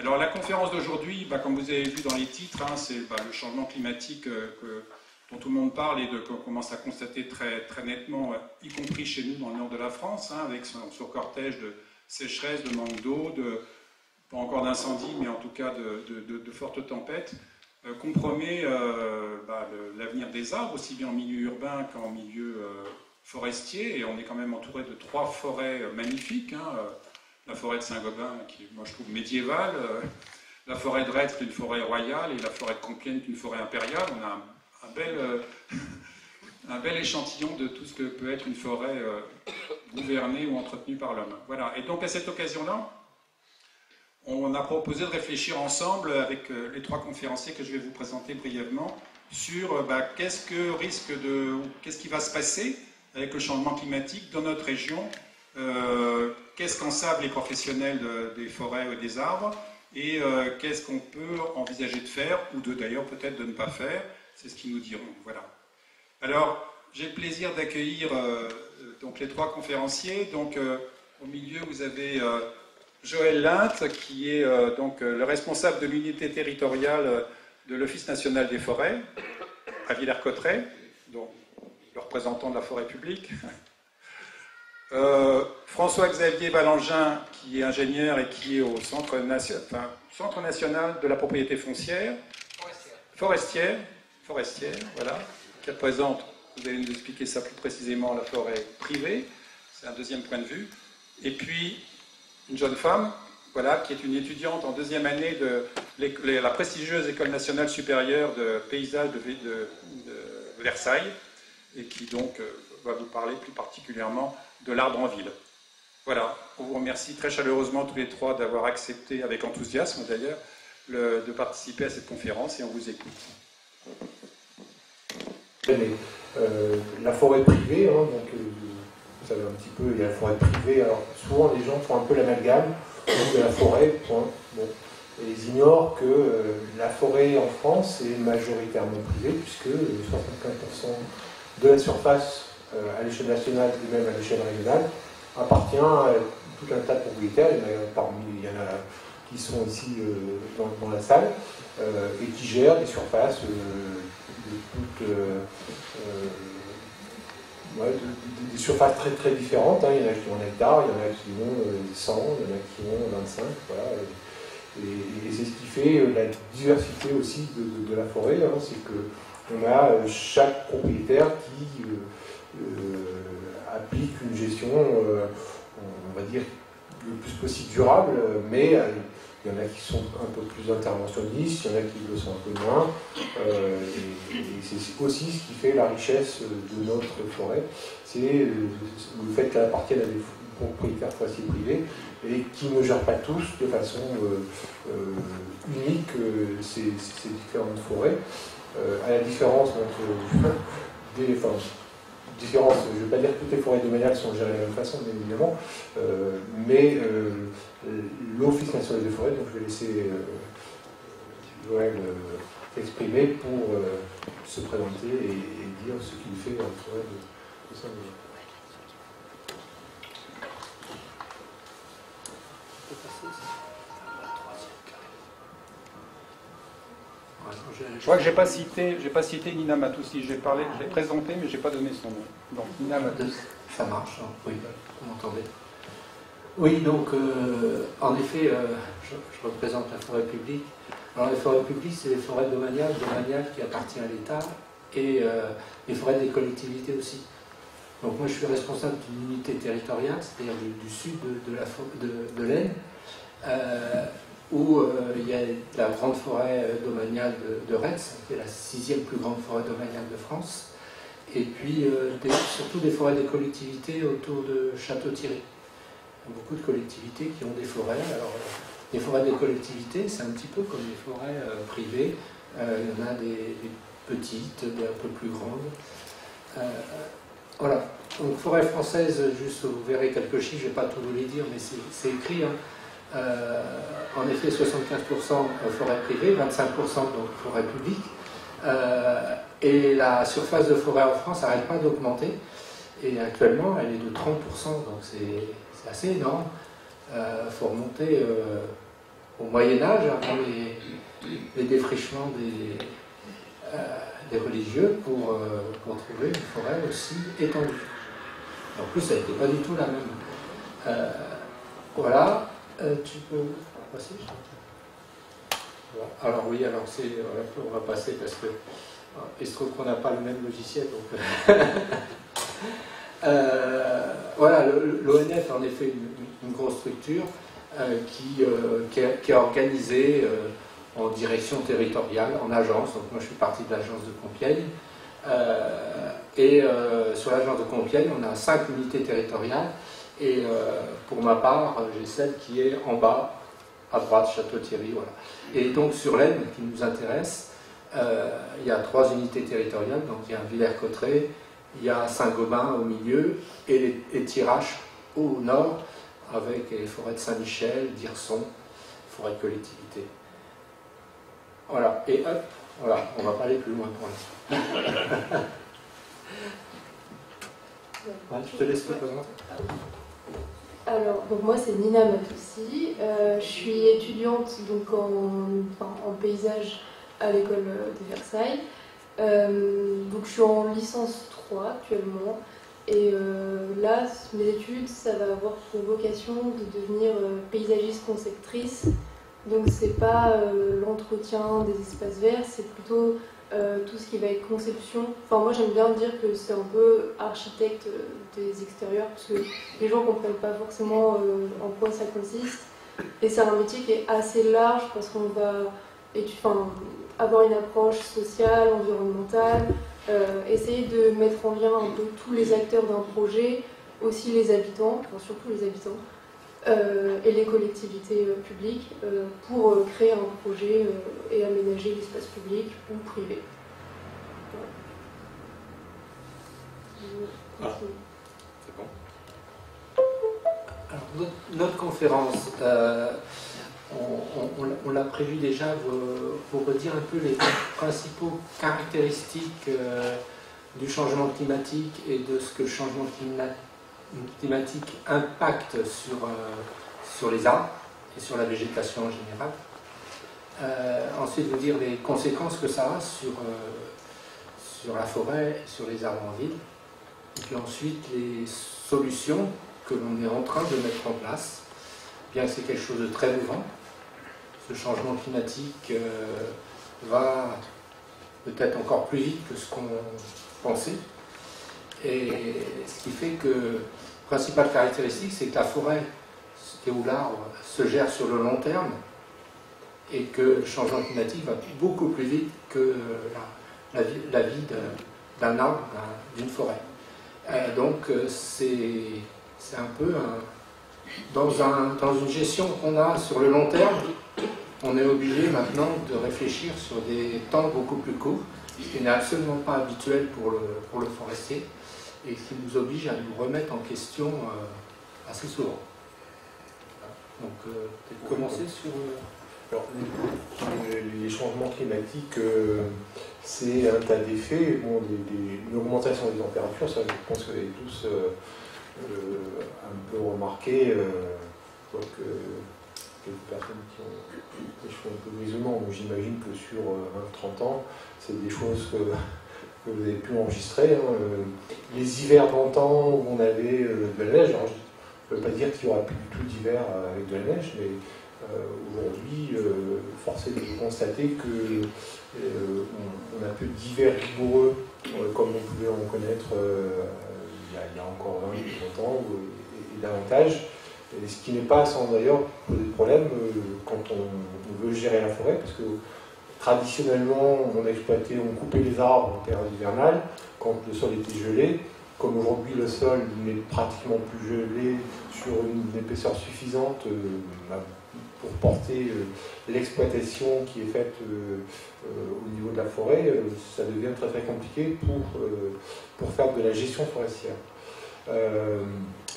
Alors la conférence d'aujourd'hui, comme vous avez vu dans les titres, hein, c'est le changement climatique dont tout le monde parle et qu'on commence à constater très, très nettement, y compris chez nous dans le nord de la France, hein, avec son cortège de sécheresse, de manque d'eau, pas encore d'incendie, mais en tout cas de fortes tempêtes, compromet l'avenir des arbres, aussi bien en milieu urbain qu'en milieu forestier. Et on est quand même entouré de 3 forêts magnifiques, hein, la forêt de Saint-Gobain, qui moi je trouve médiévale, la forêt de Retz, une forêt royale, et la forêt de Compiègne, une forêt impériale. On a un bel échantillon de tout ce que peut être une forêt gouvernée ou entretenue par l'homme. Voilà. Et donc à cette occasion-là, on a proposé de réfléchir ensemble avec les 3 conférenciers que je vais vous présenter brièvement sur qu'est-ce qui va se passer avec le changement climatique dans notre région, qu'est-ce qu'en savent les professionnels des forêts et des arbres, et qu'est-ce qu'on peut envisager de faire, ou d'ailleurs peut-être de ne pas faire. C'est ce qu'ils nous diront. Voilà. Alors, j'ai le plaisir d'accueillir donc les 3 conférenciers. Donc, au milieu, vous avez Joël Linthe, qui est donc le responsable de l'unité territoriale de l'Office national des forêts, à Villers-Cotterêts, donc le représentant de la forêt publique. François-Xavier Ballangin, qui est ingénieur et qui est au Centre national de la propriété foncière. Forestière, voilà, qui représente, vous allez nous expliquer ça plus précisément, la forêt privée. C'est un deuxième point de vue. Et puis, une jeune femme, voilà, qui est une étudiante en 2e année de la prestigieuse École nationale supérieure de paysage de Versailles, et qui donc va vous parler plus particulièrement de l'arbre en ville. Voilà, on vous remercie très chaleureusement tous les 3 d'avoir accepté, avec enthousiasme d'ailleurs, de participer à cette conférence, et on vous écoute. La forêt privée, hein, donc vous savez un petit peu, il y a la forêt privée, alors souvent les gens font un peu l'amalgame de la forêt, point. Bon. Et ils ignorent que la forêt en France est majoritairement privée, puisque 75% de la surface à l'échelle nationale et même à l'échelle régionale appartient à tout un tas de propriétaires. Il y en a qui sont ici dans la salle et qui gèrent des surfaces des surfaces très très différentes, hein. Il y en a qui ont 1 hectare, il y en a qui ont 100, il y en a qui ont 25, voilà. Et c'est ce qui fait la diversité aussi de la forêt, hein. C'est qu'on a chaque propriétaire qui applique une gestion, on va dire, le plus possible durable, mais il y en a qui sont un peu plus interventionnistes, il y en a qui le sont un peu moins, et c'est aussi ce qui fait la richesse de notre forêt, c'est le fait qu'elle appartienne à des propriétaires forestiers privés et qui ne gèrent pas tous de façon unique ces différentes forêts, à la différence entre différence, je ne vais pas dire que toutes les forêts domaniales sont gérées de la même façon, bien évidemment, mais l'Office national des forêts, donc je vais laisser Joël s'exprimer pour se présenter et dire ce qu'il fait dans la forêt de Saint-Gobain. Je crois que je n'ai pas cité Nina Matoussi. Je l'ai présenté, mais je n'ai pas donné son nom. Donc, Nina Matoussi. Ça marche, hein. Oui, vous m'entendez. Oui, donc, en effet, je représente la forêt publique. Alors, les forêts publiques, c'est les forêts domaniales qui appartiennent à l'État, et les forêts des collectivités aussi. Donc, moi, je suis responsable d'une unité territoriale, c'est-à-dire du sud de l'Aisne, où il y a la grande forêt domaniale de Retz, qui est la 6e plus grande forêt domaniale de France, et puis surtout des forêts des collectivités autour de Château-Thierry. Il y a beaucoup de collectivités qui ont des forêts. Alors, les forêts des collectivités, c'est un petit peu comme les forêts privées. Il y en a des petites, des un peu plus grandes. Voilà. Donc, forêt française, juste vous verrez quelques chiffres, je ne vais pas tout vous les dire, mais c'est écrit, hein. En effet, 75% forêt privée, 25% donc forêt publique, et la surface de forêt en France n'arrête pas d'augmenter, et actuellement elle est de 30%, donc c'est assez énorme. Il faut remonter au Moyen-Âge, avant les défrichements des religieux, pour trouver une forêt aussi étendue. En plus, ça n'était pas du tout la même. Voilà, tu peux... Voici. Alors oui, alors on va passer parce que il se trouve qu'on n'a pas le même logiciel. Donc voilà, l'ONF en effet une grosse structure qui est organisée en direction territoriale, en agence. Donc moi je suis partie de l'agence de Compiègne. Sur l'agence de Compiègne, on a 5 unités territoriales. Et pour ma part, j'ai celle qui est en bas, à droite, Château-Thierry. Voilà. Et donc sur l'Aisne, qui nous intéresse, il y a 3 unités territoriales. Donc il y a Villers-Cotterêts, il y a Saint-Gobain au milieu et Thiérache au nord, avec les forêts de Saint-Michel, d'Hirson, forêt de collectivité. Voilà, et hop, voilà, on ne va pas aller plus loin pour l'instant. Je te laisse te présenter. Alors, donc moi c'est Nina Matoussi, je suis étudiante donc en paysage à l'école de Versailles. Donc je suis en licence 3 actuellement et là mes études ça va avoir pour vocation de devenir paysagiste conceptrice. Donc c'est pas l'entretien des espaces verts, c'est plutôt tout ce qui va être conception. Enfin moi j'aime bien dire que c'est un peu architecte des extérieurs parce que les gens comprennent pas forcément en quoi ça consiste. Et c'est un métier qui est assez large parce qu'on va avoir une approche sociale, environnementale, essayer de mettre en lien un peu tous les acteurs d'un projet, aussi les habitants, enfin surtout les habitants, et les collectivités publiques pour créer un projet et aménager l'espace public ou privé. Voilà. C'est bon. Alors, notre conférence, on l'a prévu déjà, vous redire un peu les principaux caractéristiques du changement climatique et de ce que le changement climatique impacte sur les arbres et sur la végétation en général. Ensuite, vous dire les conséquences que ça a sur la forêt et sur les arbres en ville. Et puis ensuite, les solutions que l'on est en train de mettre en place. Bien que c'est quelque chose de très mouvant, ce changement climatique va peut-être encore plus vite que ce qu'on pensait. Et ce qui fait que la principale caractéristique, c'est que la forêt ou l'arbre se gère sur le long terme et que le changement climatique va beaucoup plus vite que la vie d'un arbre, d'une forêt. Donc c'est un peu dans une gestion qu'on a sur le long terme, on est obligé maintenant de réfléchir sur des temps beaucoup plus courts, ce qui n'est absolument pas habituel pour le forestier et qui nous oblige à nous remettre en question assez souvent. Donc, peut-être commencer sur... Alors, les changements climatiques, c'est un tas d'effets. Bon, une augmentation des températures, ça, je pense que vous avez tous un peu remarqué. Quelques personnes qui ont des cheveux un peu grisonnants, donc j'imagine que sur 20-30 ans, c'est des choses que vous avez pu enregistrer. Les hivers d'antan où on avait de la neige, alors, je ne veux pas dire qu'il n'y aura plus du tout d'hiver avec de la neige, mais aujourd'hui, force est de constater qu'on a peu d'hivers rigoureux comme on pouvait en connaître il y a encore 20 ans et davantage. Et ce qui n'est pas sans d'ailleurs poser de problème quand on veut gérer la forêt, parce que traditionnellement on coupait les arbres en période hivernale quand le sol était gelé. Comme aujourd'hui le sol n'est pratiquement plus gelé sur une épaisseur suffisante pour porter l'exploitation qui est faite au niveau de la forêt, ça devient très très compliqué pour faire de la gestion forestière.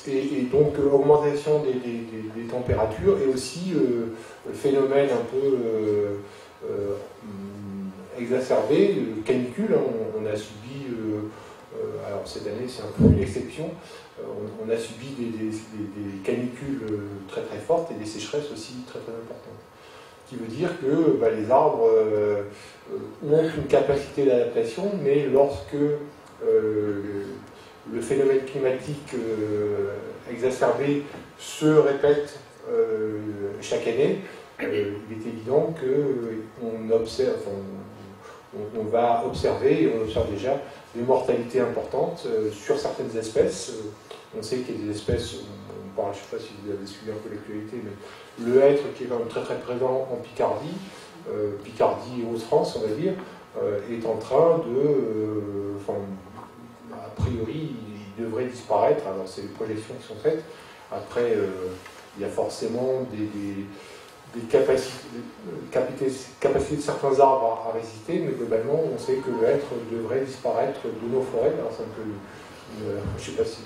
Et donc augmentation des températures et aussi phénomène un peu exacerbé, canicule. On a subi, alors cette année c'est un peu une exception, on a subi des canicules très très fortes et des sécheresses aussi très très importantes. qui veut dire que les arbres ont une capacité d'adaptation, mais lorsque le phénomène climatique exacerbé se répète chaque année, il est évident on va observer, et on observe déjà, des mortalités importantes sur certaines espèces. On sait qu'il y a des espèces, je ne sais pas si vous avez suivi un peu l'actualité, mais le hêtre qui est quand même très très présent en Picardie, Picardie et Hauts-de-France, on va dire, est en train a priori, il devrait disparaître. Alors, c'est les projections qui sont faites. Après, il y a forcément des capacités de certains arbres à résister, mais globalement, on sait que le hêtre devrait disparaître de nos forêts. Alors, c'est un peu, je ne sais pas si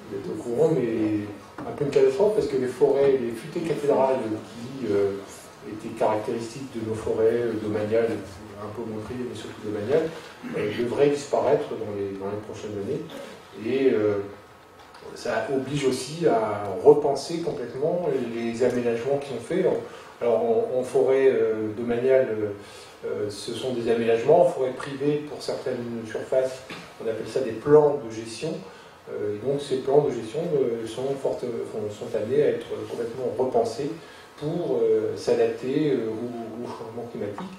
vous êtes au courant, mais un peu une catastrophe, parce que les forêts, les futaies cathédrales qui étaient caractéristiques de nos forêts domaniales, un peu montrées, mais surtout domaniales, devraient disparaître dans les prochaines années. Et ça oblige aussi à repenser complètement les aménagements qui sont faits. Alors en forêt domaniale, ce sont des aménagements. En forêt privée, pour certaines surfaces, on appelle ça des plans de gestion. Et donc ces plans de gestion sont amenés à être complètement repensés pour s'adapter au changement climatique.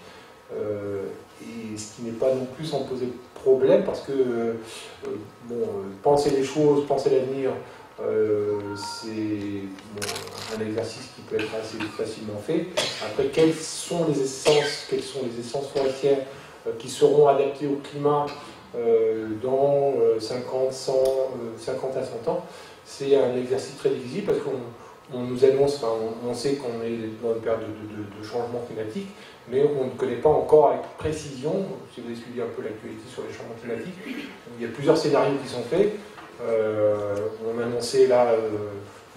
Et ce qui n'est pas non plus sans poser problème, parce que penser les choses, penser l'avenir, c'est un exercice qui peut être assez facilement fait. Après, quelles sont les essences forestières qui seront adaptées au climat dans 50 à 100 ans, c'est un exercice très difficile, parce qu'on nous annonce, on sait qu'on est dans une période de changement climatique, mais on ne connaît pas encore avec précision. Si vous avez suivi un peu l'actualité sur les changements climatiques, il y a plusieurs scénarios qui sont faits. On a annoncé là,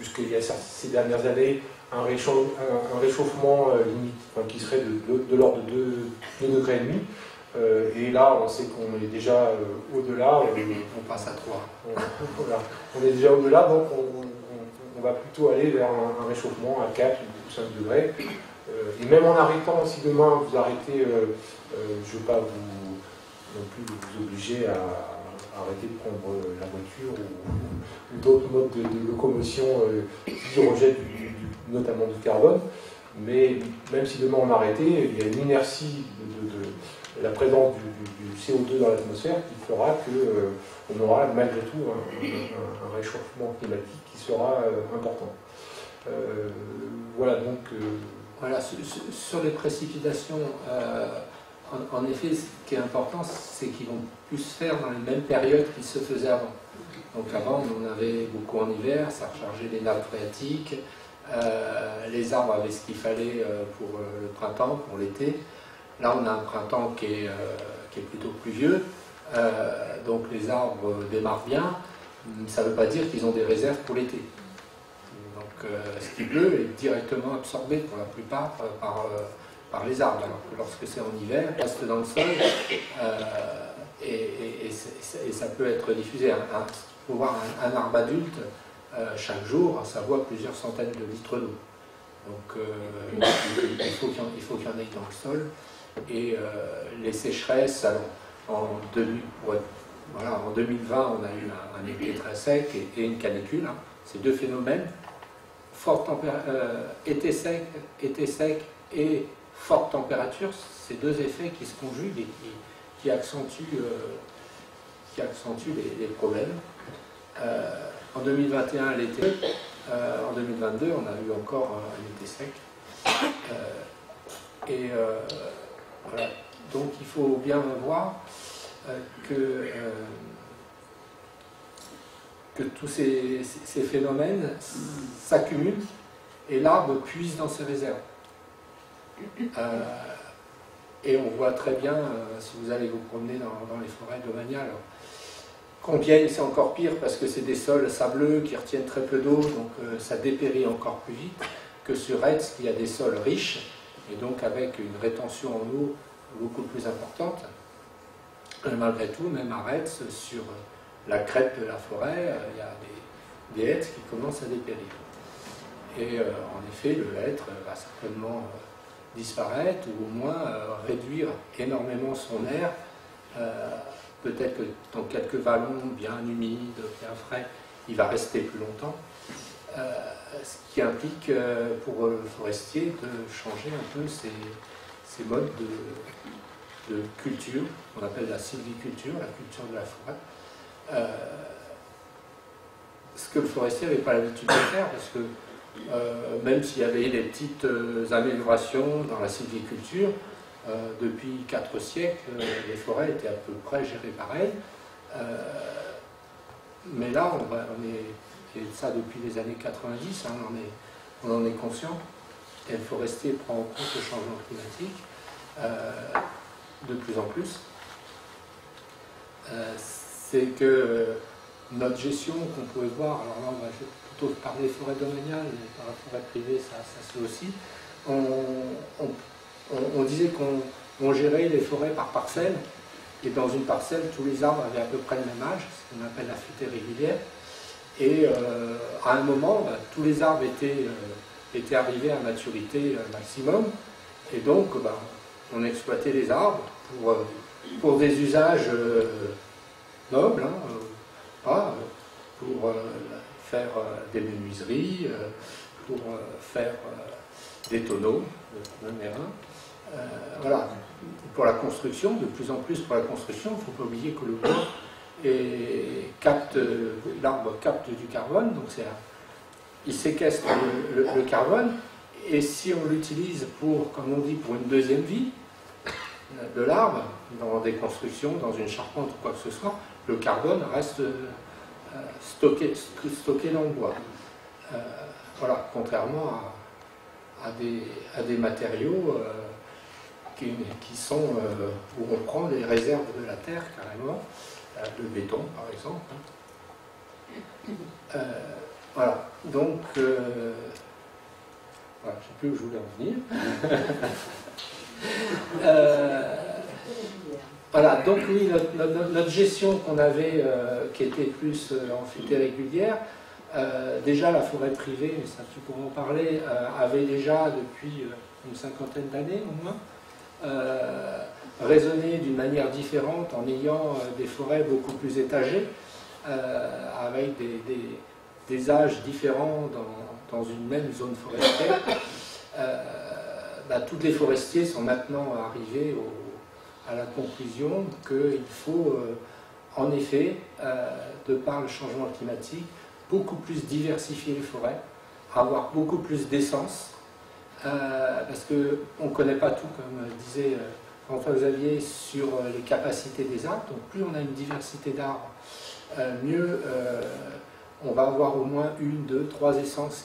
jusqu'il y a ces dernières années, un réchauffement limite, qui serait de l'ordre de 2,5 degrés. Et là, on sait qu'on est déjà au-delà. On passe à 3. Voilà. On est déjà au-delà, donc on va plutôt aller vers un réchauffement à 4 ou 5 degrés. Et même en arrêtant, si demain vous arrêtez, je ne veux pas non plus vous obliger à arrêter de prendre la voiture ou d'autres modes de locomotion qui rejettent notamment du carbone, mais même si demain on arrêtait, il y a une inertie de la présence du CO2 dans l'atmosphère qui fera qu'on aura malgré tout un réchauffement climatique qui sera important. Voilà, donc... Voilà, sur les précipitations, en effet, ce qui est important, c'est qu'ils vont plus se faire dans les mêmes périodes qu'ils se faisaient avant. Donc avant, on en avait beaucoup en hiver, ça rechargeait les nappes phréatiques, les arbres avaient ce qu'il fallait pour le printemps, pour l'été. Là, on a un printemps qui est plutôt pluvieux, donc les arbres démarrent bien. Ça ne veut pas dire qu'ils ont des réserves pour l'été. Donc, ce qui pleut est directement absorbé pour la plupart par les arbres, alors que lorsque c'est en hiver, il reste dans le sol et ça peut être diffusé. Pour voir un arbre adulte, chaque jour, ça boit plusieurs centaines de litres d'eau. Donc il faut qu'il y en ait dans le sol. Et les sécheresses, alors, en 2020, on a eu un été très sec et une canicule. Hein. Ces deux phénomènes, été sec et forte température, ces deux effets qui se conjuguent et qui accentuent les problèmes. En 2021, l'été, en 2022, on a eu encore un été sec. Voilà. Donc il faut bien voir que tous ces phénomènes s'accumulent et l'arbre puise dans ses réserves. Et on voit très bien, si vous allez vous promener dans les forêts domaniales, Compiègne c'est encore pire parce que c'est des sols sableux qui retiennent très peu d'eau, donc ça dépérit encore plus vite que sur Retz, il y a des sols riches, et donc avec une rétention en eau beaucoup plus importante. Et malgré tout, même à Retz, sur la crête de la forêt, il y a des hêtres qui commencent à dépérir. Et en effet, le hêtre va certainement disparaître ou au moins réduire énormément son aire. Peut-être que dans quelques vallons bien humides, bien frais, il va rester plus longtemps. Ce qui implique pour le forestier de changer un peu ses modes de culture, qu'on appelle la sylviculture, la culture de la forêt. Ce que le forestier n'avait pas l'habitude de faire, parce que même s'il y avait des petites améliorations dans la sylviculture, depuis 4 siècles, les forêts étaient à peu près gérées pareil. Mais là, et ça depuis les années 90, hein, on en est conscient, et le forestier prend en compte le changement climatique de plus en plus. C'est que notre gestion qu'on pouvait voir, alors là on va plutôt parler des forêts domaniales, mais par la forêt privée ça se fait aussi, on disait qu'on gérait les forêts par parcelle, et dans une parcelle tous les arbres avaient à peu près le même âge, ce qu'on appelle la futée régulière, et à un moment tous les arbres étaient arrivés à maturité maximum, et donc on exploitait les arbres pour des usages nobles, hein, pour faire des menuiseries, pour faire des tonneaux de mérin. Voilà. Pour la construction, de plus en plus pour la construction, il ne faut pas oublier que le bois l'arbre capte du carbone, donc il séquestre le carbone, et si on l'utilise pour, comme on dit, pour une deuxième vie de l'arbre, dans des constructions, dans une charpente ou quoi que ce soit, le carbone reste stocké dans le bois. Voilà, contrairement à des matériaux qui sont où on prend les réserves de la terre carrément, le béton par exemple. Voilà, donc voilà, je ne sais plus où je voulais en venir. Voilà, donc oui, notre gestion qu'on avait, qui était plus en futée régulière, déjà la forêt privée, mais ça tu pourras en parler, avait déjà depuis une cinquantaine d'années au moins, raisonné d'une manière différente en ayant des forêts beaucoup plus étagées, avec des âges différents dans une même zone forestière. Tous les forestiers sont maintenant arrivés à la conclusion qu'il faut, en effet, de par le changement climatique, beaucoup plus diversifier les forêts, avoir beaucoup plus d'essence, parce qu'on ne connaît pas tout, comme disait François-Xavier, sur les capacités des arbres. Donc plus on a une diversité d'arbres, mieux on va avoir au moins 1, 2, 3 essences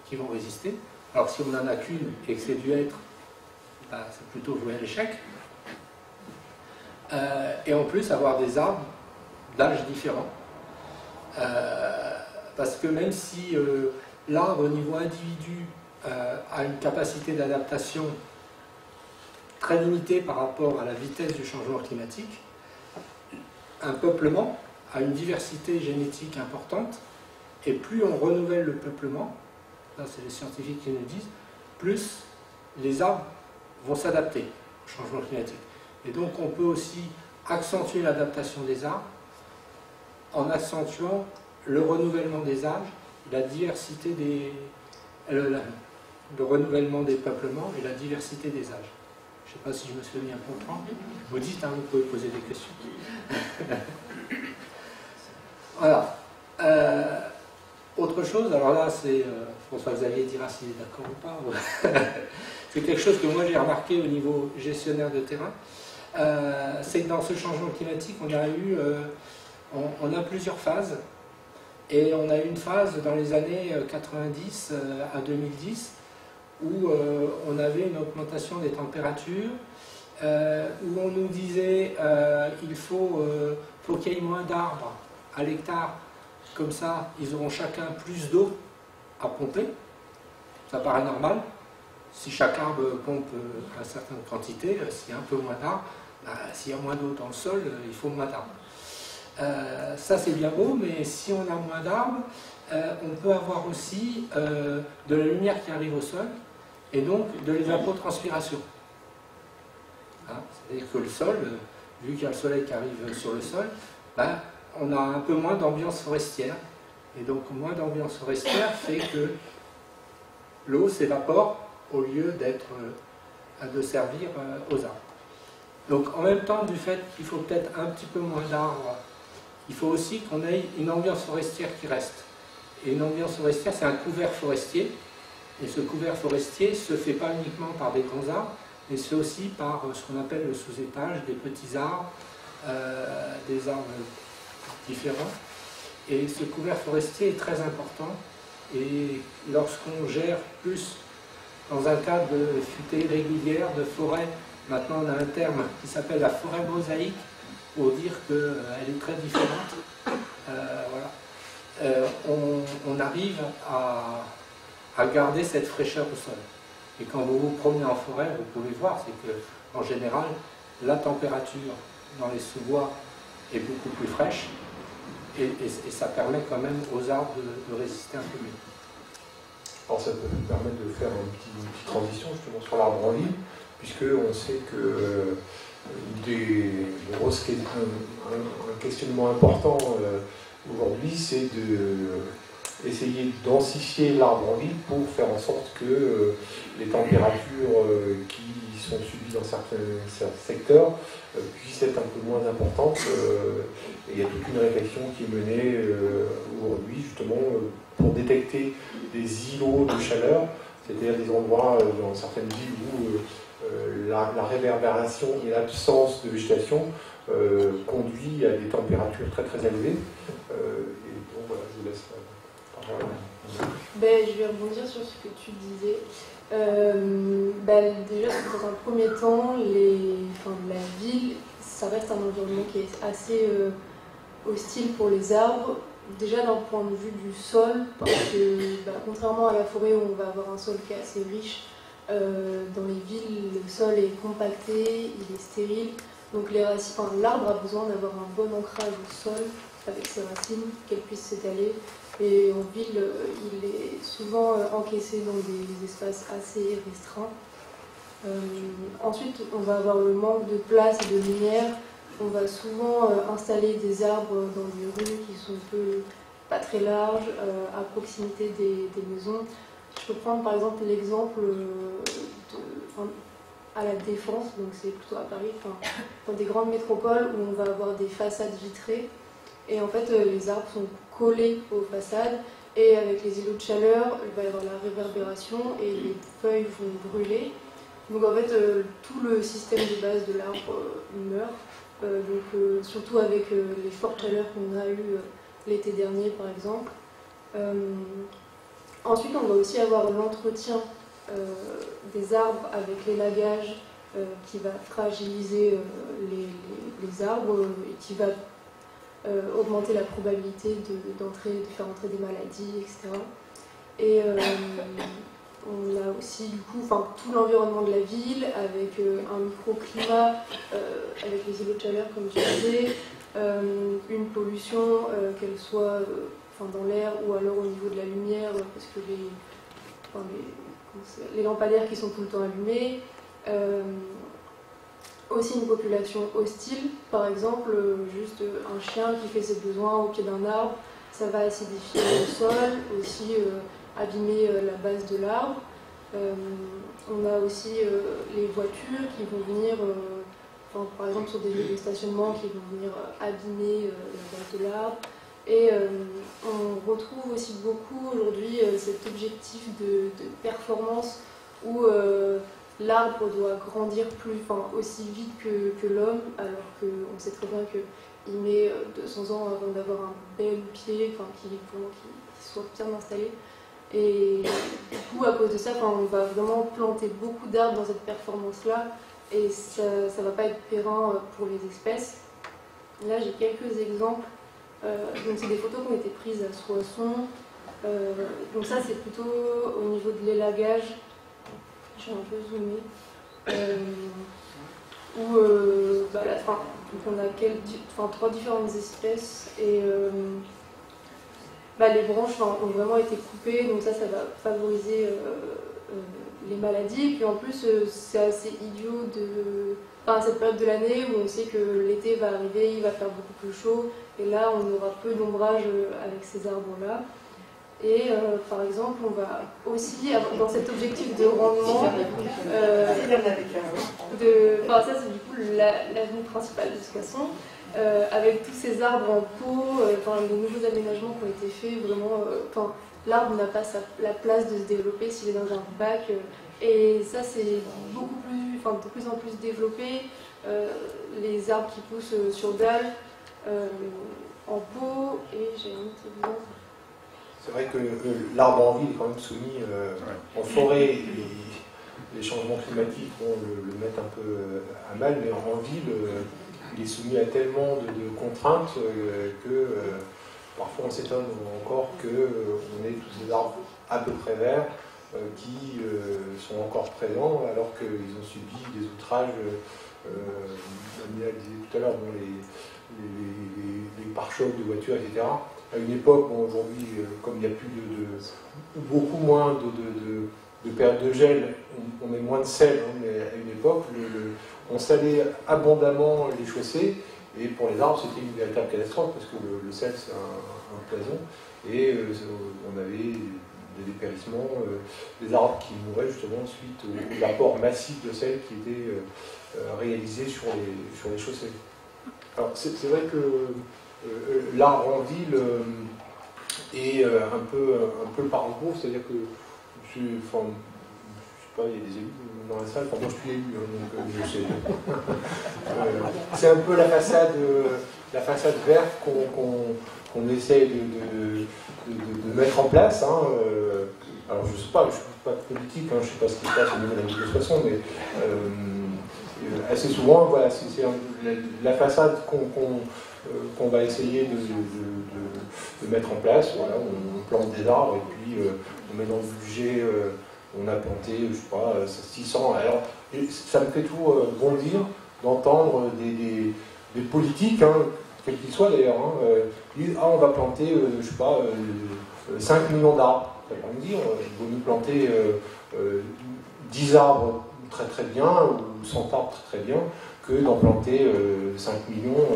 qui vont résister. Alors si on n'en a qu'une et que c'est du hêtre, c'est plutôt voué à l'échec. Et en plus avoir des arbres d'âge différents. Parce que même si l'arbre au niveau individu a une capacité d'adaptation très limitée par rapport à la vitesse du changement climatique, un peuplement a une diversité génétique importante, et plus on renouvelle le peuplement, ça c'est les scientifiques qui nous disent, plus les arbres vont s'adapter au changement climatique. Et donc on peut aussi accentuer l'adaptation des arbres en accentuant le renouvellement des âges, la diversité le renouvellement des peuplements et la diversité des âges. Je ne sais pas si je me suis bien comprendre. Vous dites, hein, vous pouvez poser des questions. Voilà. Autre chose, alors là, c'est François-Xavier dira s'il est d'accord ou pas. C'est quelque chose que moi j'ai remarqué au niveau gestionnaire de terrain. C'est que dans ce changement climatique, on a plusieurs phases. Et on a eu une phase dans les années 90 à 2010 où on avait une augmentation des températures, où on nous disait il faut qu'il y ait moins d'arbres à l'hectare, comme ça ils auront chacun plus d'eau à pomper. Ça paraît normal. Si chaque arbre pompe à une certaine quantité, s'il y a un peu moins d'arbres, s'il y a moins d'eau dans le sol, il faut moins d'arbres. Ça c'est bien beau, mais si on a moins d'arbres, on peut avoir aussi de la lumière qui arrive au sol, et donc de l'évapotranspiration. Hein, c'est-à-dire que le sol, vu qu'il y a le soleil qui arrive sur le sol, ben, on a un peu moins d'ambiance forestière. Et donc moins d'ambiance forestière fait que l'eau s'évapore au lieu de servir aux arbres. Donc en même temps, du fait qu'il faut peut-être un petit peu moins d'arbres, il faut aussi qu'on ait une ambiance forestière qui reste. Et une ambiance forestière, c'est un couvert forestier. Et ce couvert forestier ne se fait pas uniquement par des grands arbres, mais se fait aussi par ce qu'on appelle le sous-étage, des petits arbres, des arbres différents. Et ce couvert forestier est très important. Et lorsqu'on gère plus dans un cadre de futaies régulières, de forêt, maintenant on a un terme qui s'appelle la forêt mosaïque, pour dire qu'elle est très différente. Voilà. On arrive à garder cette fraîcheur au sol. Et quand vous vous promenez en forêt, vous pouvez voir, c'est qu'en général, la température dans les sous-bois est beaucoup plus fraîche, et ça permet quand même aux arbres de résister un peu mieux. Alors ça peut nous permettre de faire une petite transition justement sur l'arbre en ville, puisqu'on sait que un questionnement important aujourd'hui, c'est d'essayer de densifier l'arbre en ville pour faire en sorte que les températures qui sont subies dans certains secteurs puissent être un peu moins importantes. Et il y a toute une réflexion qui est menée aujourd'hui justement pour détecter des îlots de chaleur, c'est-à-dire des endroits dans certaines villes où la réverbération et l'absence de végétation conduit à des températures très très élevées. Et donc voilà, je vous laisse la parole. Je vais rebondir sur ce que tu disais. Déjà, dans un premier temps, la ville, ça reste un environnement qui est assez hostile pour les arbres. Déjà d'un point de vue du sol, parce que contrairement à la forêt où on va avoir un sol qui est assez riche, dans les villes, le sol est compacté, il est stérile. Donc l'arbre a besoin d'avoir un bon ancrage au sol avec ses racines, qu'elles puissent s'étaler. Et en ville, il est souvent encaissé dans des espaces assez restreints. Ensuite, on va avoir le manque de place et de lumière. On va souvent installer des arbres dans des rues qui sont pas très larges, à proximité des maisons. Je peux prendre par exemple l'exemple à la Défense, donc c'est plutôt à Paris, dans des grandes métropoles où on va avoir des façades vitrées. Et en fait, les arbres sont collés aux façades, et avec les îlots de chaleur, il va y avoir la réverbération et les feuilles vont brûler. Donc en fait, tout le système de base de l'arbre meurt, surtout avec les fortes chaleurs qu'on a eues l'été dernier par exemple. Ensuite, on va aussi avoir l'entretien des arbres avec l'élagage qui va fragiliser les arbres et qui va augmenter la probabilité de faire entrer des maladies, etc. Et on a aussi du coup tout l'environnement de la ville avec un microclimat, avec les îlots de chaleur comme je disais, une pollution, qu'elle soit dans l'air ou alors au niveau de la lumière, parce que les lampadaires qui sont tout le temps allumés. Aussi une population hostile, par exemple, juste un chien qui fait ses besoins au pied d'un arbre, ça va acidifier le sol, aussi abîmer la base de l'arbre. On a aussi les voitures qui vont venir, par exemple sur des lieux de stationnement, qui vont venir abîmer la base de l'arbre. Et on retrouve aussi beaucoup aujourd'hui cet objectif de performance où l'arbre doit grandir aussi vite que l'homme, alors qu'on sait très bien qu'il met 200 ans avant d'avoir un bel pied qui soit bien installé. Et du coup, à cause de ça, on va vraiment planter beaucoup d'arbres dans cette performance-là, et ça ne va pas être périn pour les espèces. Là, j'ai quelques exemples. Donc c'est des photos qui ont été prises à Soissons. Donc ça, c'est plutôt au niveau de l'élagage. Je vais un peu zoomer. Donc on a 3 différentes espèces et les branches ont vraiment été coupées, donc ça va favoriser les maladies. Et puis en plus, c'est assez idiot à cette période de l'année où on sait que l'été va arriver, il va faire beaucoup plus chaud, et là on aura peu d'ombrage avec ces arbres-là. Et par exemple, on va aussi, dans cet objectif de rendement, ça c'est du coup l'avenue principale de toute façon, avec tous ces arbres en pot, les nouveaux aménagements qui ont été faits, vraiment, l'arbre n'a pas la place de se développer s'il est dans un bac, et ça c'est beaucoup plus, de plus en plus développé, les arbres qui poussent sur dalles, en pot, et j'ai un autre exemple. C'est vrai que l'arbre en ville est quand même soumis en forêt. Les changements climatiques vont le mettre un peu à mal, mais en ville, il est soumis à tellement de contraintes que parfois on s'étonne encore qu'on ait tous ces arbres à peu près verts qui sont encore présents alors qu'ils ont subi des outrages. Daniel disait tout à l'heure, les pare-chocs de voitures, etc. À une époque, aujourd'hui, comme il n'y a plus beaucoup moins de périodes de gel, on met moins de sel, mais à une époque, on salait abondamment les chaussées, et pour les arbres, c'était une véritable catastrophe, parce que le sel, c'est un poison, et on avait des dépérissements, des arbres qui mouraient justement suite aux apports massifs de sel qui étaient réalisés sur les chaussées. Alors, c'est vrai que l'arbre en ville est un peu le parcours, c'est-à-dire que je sais pas, il y a des élus dans la salle, moi je suis élu, donc je sais. C'est un peu la façade verte qu'on essaie de mettre en place. Alors je sais pas, je ne suis pas politique, je ne sais pas ce qui se passe au niveau de la ville de Soissons, mais assez souvent, voilà, c'est la façade qu'on va essayer de mettre en place. Voilà, on plante des arbres et puis on met dans le budget, on a planté, je sais pas, 600. Alors, ça me fait tout bondir d'entendre des politiques, quels qu'ils soient d'ailleurs, qui disent on va planter, je sais pas, 5 millions d'arbres. Ça veut rien dire, il vaut mieux planter 10 arbres très très bien, ou 100 arbres très très bien, que d'en planter 5 millions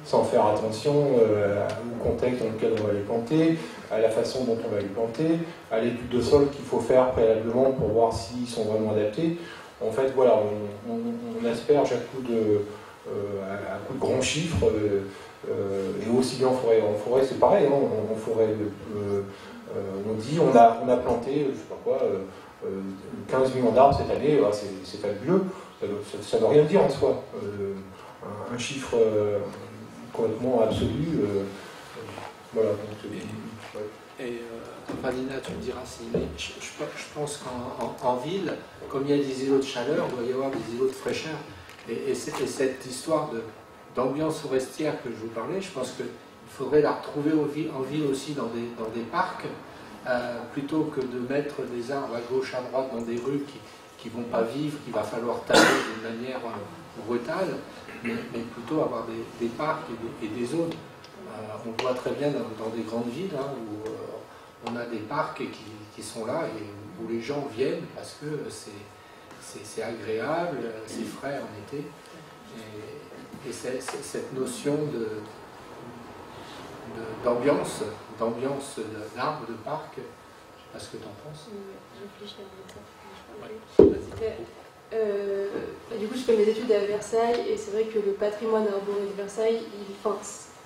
sans faire attention au contexte dans lequel on va les planter, à la façon dont on va les planter, à l'étude de sol qu'il faut faire préalablement pour voir s'ils sont vraiment adaptés. En fait, voilà, on asperge à coup de grands chiffres, et aussi bien en forêt. En forêt, c'est pareil, en forêt, on dit on a planté, je sais pas quoi, 15 millions d'arbres cette année, c'est fabuleux. Ça ne veut rien dire en soi. Un chiffre complètement absolu. Voilà. Et Vanina, tu me diras si. Mais je pense qu'en ville, comme il y a des îlots de chaleur, il doit y avoir des îlots de fraîcheur. Et cette histoire d'ambiance forestière que je vous parlais, je pense qu'il faudrait la retrouver en ville aussi dans des parcs, plutôt que de mettre des arbres à gauche, à droite dans des rues qui ne vont pas vivre, qu'il va falloir tailler d'une manière brutale, mais plutôt avoir des parcs et des zones. On voit très bien dans des grandes villes où on a des parcs qui sont là et où les gens viennent parce que c'est agréable, c'est frais en été. Et cette notion d'ambiance d'arbres, de parc, je ne sais pas ce que tu en penses. Du coup, je fais mes études à Versailles et c'est vrai que le patrimoine arboré de Versailles,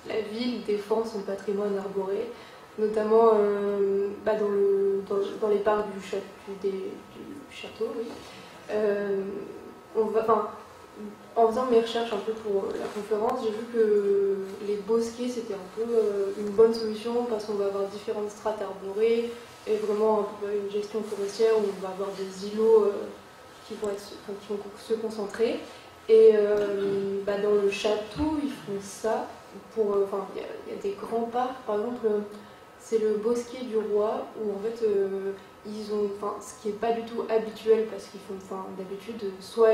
la ville défend son patrimoine arboré, notamment dans les parcs du château. Oui. En faisant mes recherches un peu pour la conférence, j'ai vu que les bosquets c'était un peu une bonne solution parce qu'on va avoir différentes strates arborées et vraiment un peu une gestion forestière où on va avoir des îlots qui vont se concentrer. Et dans le château, ils font ça. Il y a des grands parcs, par exemple, c'est le bosquet du roi où en fait ils ont, ce qui n'est pas du tout habituel parce qu'ils font, d'habitude, soit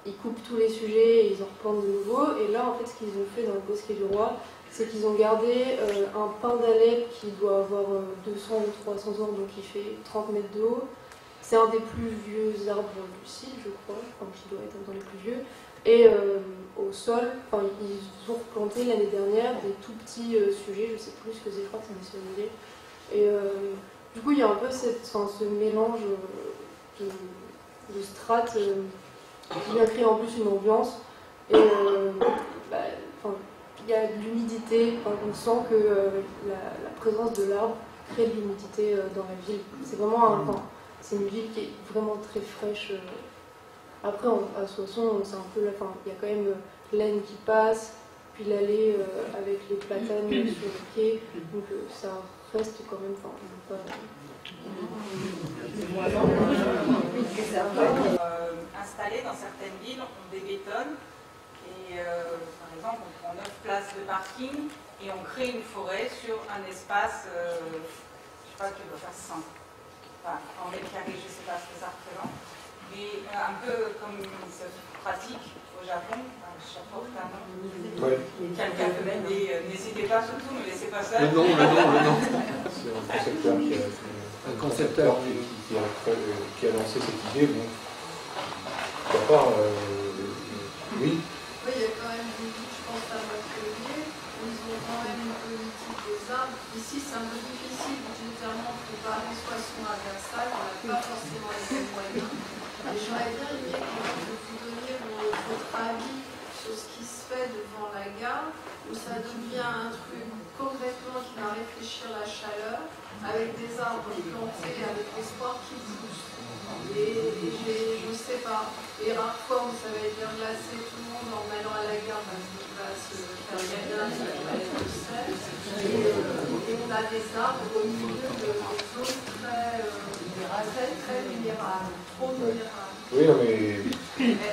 ils coupent tous les sujets et ils en replantent de nouveau. Et là, en fait, ce qu'ils ont fait dans le bosquet du roi, c'est qu'ils ont gardé un pin d'Alep qui doit avoir 200 ou 300 ans, donc il fait 30 mètres de haut. c'est un des plus vieux arbres du site, je crois, enfin, qui doit être dans les plus vieux. Et au sol, ils ont replanté l'année dernière des tout petits sujets, je ne sais plus ce que c'est, je crois que c'est des cerisiers. Et du coup, il y a un peu ce mélange de strates qui vient créer en plus une ambiance. Et il y a de l'humidité, on sent que la présence de l'arbre crée de l'humidité dans la ville. C'est vraiment c'est une ville qui est vraiment très fraîche. Après, à Soissons, c'est un peu il y a quand même l'Aisne qui passe, puis l'allée avec les platanes sur le quai, donc ça reste quand même installés dans certaines villes, on débétonne et par exemple on prend 9 places de parking et on crée une forêt sur un espace, je ne sais pas, qui doit faire 100. Enfin, en mètres carrés, je ne sais pas ce que ça représente, mais un peu comme se pratique au Japon. Quelqu'un peut m'aider, n'hésitez pas, surtout, ne laissez pas ça. Le nom. C'est un concepteur qui a lancé cette idée. Bon, pourquoi pas, oui. Oui, il y a quand même une ville, je pense à Montpellier, où ils ont quand même une politique des arbres. Ici, c'est un peu difficile budgétairement pour Paris, Soissons à Versailles, on n'a pas forcément les mêmes moyens. Et j'aurais bien aimé que vous donniez votre avis sur ce qui se fait devant la gare, où ça devient un truc concrètement qui va réfléchir la chaleur, avec des arbres plantés, avec l'espoir qu'ils poussent. Et je ne sais pas, et rarement ça va être glacé tout le monde en allant à la gare parce qu'il va se faire bien, il va être au sel. Et on a des arbres au milieu de zones très minérables, trop minérables. Oui, non, mais...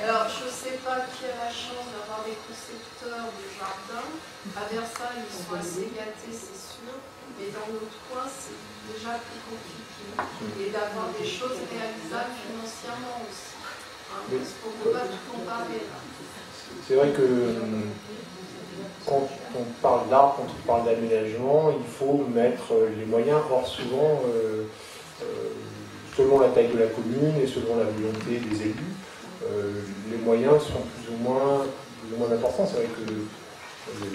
Alors, je ne sais pas qui a la chance d'avoir des concepteurs de jardin. À Versailles, ils sont assez gâtés, c'est sûr. Mais dans notre coin, c'est déjà plus compliqué. Et d'avoir des choses réalisables financièrement aussi. Hein, parce qu'on ne peut pas tout comparer là. C'est vrai que quand on parle d'art, quand on parle d'aménagement, il faut mettre les moyens. Or, souvent... selon la taille de la commune et selon la volonté des élus, les moyens sont plus ou moins importants. C'est vrai que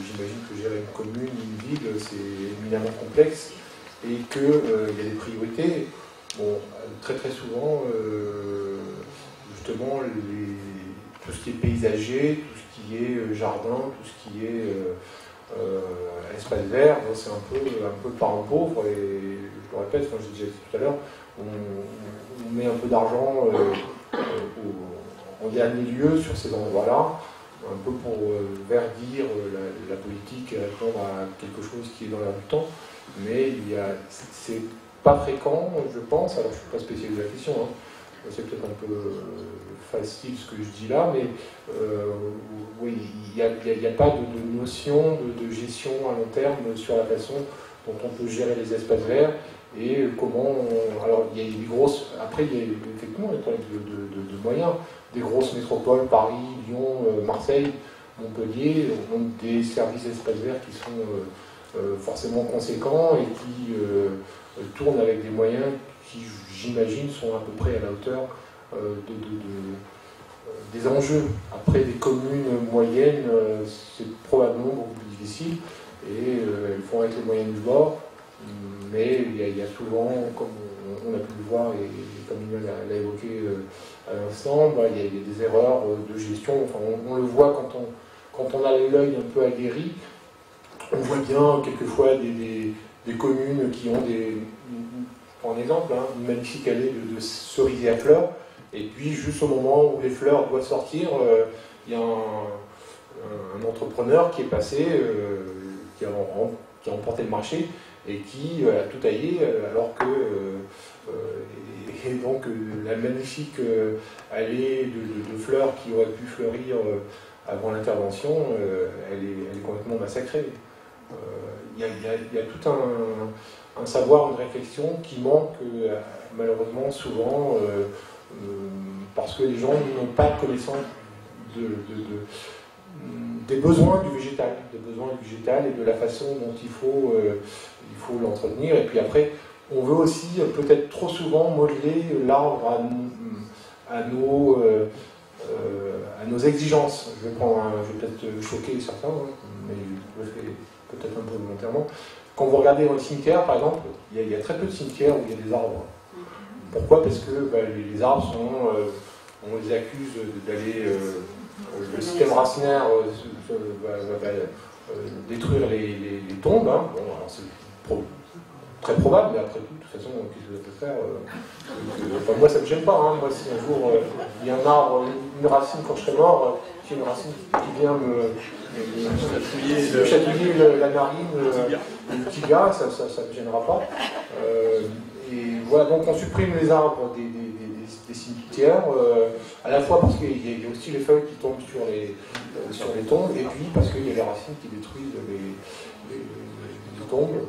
j'imagine que gérer une commune, une ville, c'est éminemment complexe et qu'il y a des priorités. Bon, très souvent, justement, tout ce qui est paysager, tout ce qui est jardin, tout ce qui est espace vert, c'est un peu le parent pauvre. Et je le répète, comme je disais tout à l'heure, on met un peu d'argent en dernier lieu sur ces endroits-là, un peu pour verdir la politique et répondre à quelque chose qui est dans l'air du temps. Mais c'est pas fréquent, je pense, alors je ne suis pas spécialiste de la question, hein. C'est peut-être un peu facile ce que je dis là, mais oui, il n'y a pas de notion de gestion à long terme sur la façon dont on peut gérer les espaces verts. Et comment alors il y a des grosses, après il y a effectivement des problèmes de moyens, des grosses métropoles, Paris, Lyon, Marseille, Montpellier, ont des services d'espace vert qui sont forcément conséquents et qui tournent avec des moyens qui, j'imagine, sont à peu près à la hauteur des enjeux. Après, des communes moyennes, c'est probablement beaucoup plus difficile et elles font avec les moyens du bord. Mais il y a souvent, comme on a pu le voir et comme Emmanuel l'a évoqué à l'instant, il y a des erreurs de gestion. Enfin, on le voit quand on a l'œil un peu aguerri. On voit bien quelquefois des communes qui ont pour un exemple, une magnifique allée de cerisiers à fleurs. Et puis juste au moment où les fleurs doivent sortir, il y a un entrepreneur qui est passé, qui a remporté le marché et qui a tout taillé alors que et donc la magnifique allée de fleurs qui aurait pu fleurir avant l'intervention, elle est complètement massacrée. Il y a tout un savoir, une réflexion qui manque malheureusement souvent parce que les gens n'ont pas connaissance des besoins du végétal, et de la façon dont il faut l'entretenir. Et puis après, on veut aussi peut-être trop souvent modeler l'arbre à nos exigences. Je vais peut-être choquer certains, hein, mais je le fais peut-être un peu volontairement. Quand vous regardez dans les cimetières, par exemple, il y a très peu de cimetières où il y a des arbres. Pourquoi? Parce que les arbres on les accuse d'aller... le système racinaire va détruire les tombes. Hein. Bon, alors c'est très probable, mais après tout, de toute façon, qu'est-ce que ça peut faire enfin, moi, ça ne me gêne pas. Hein. Moi, si un jour il y a un arbre, une racine, quand je serai mort, s'il y a une racine qui vient me chatouiller la narine, le tibia, ça ne me gênera pas. Et voilà, donc on supprime les arbres des cimetières, à la fois parce qu'il y a aussi les feuilles qui tombent sur les tombes, et puis parce qu'il y a les racines qui détruisent les tombes.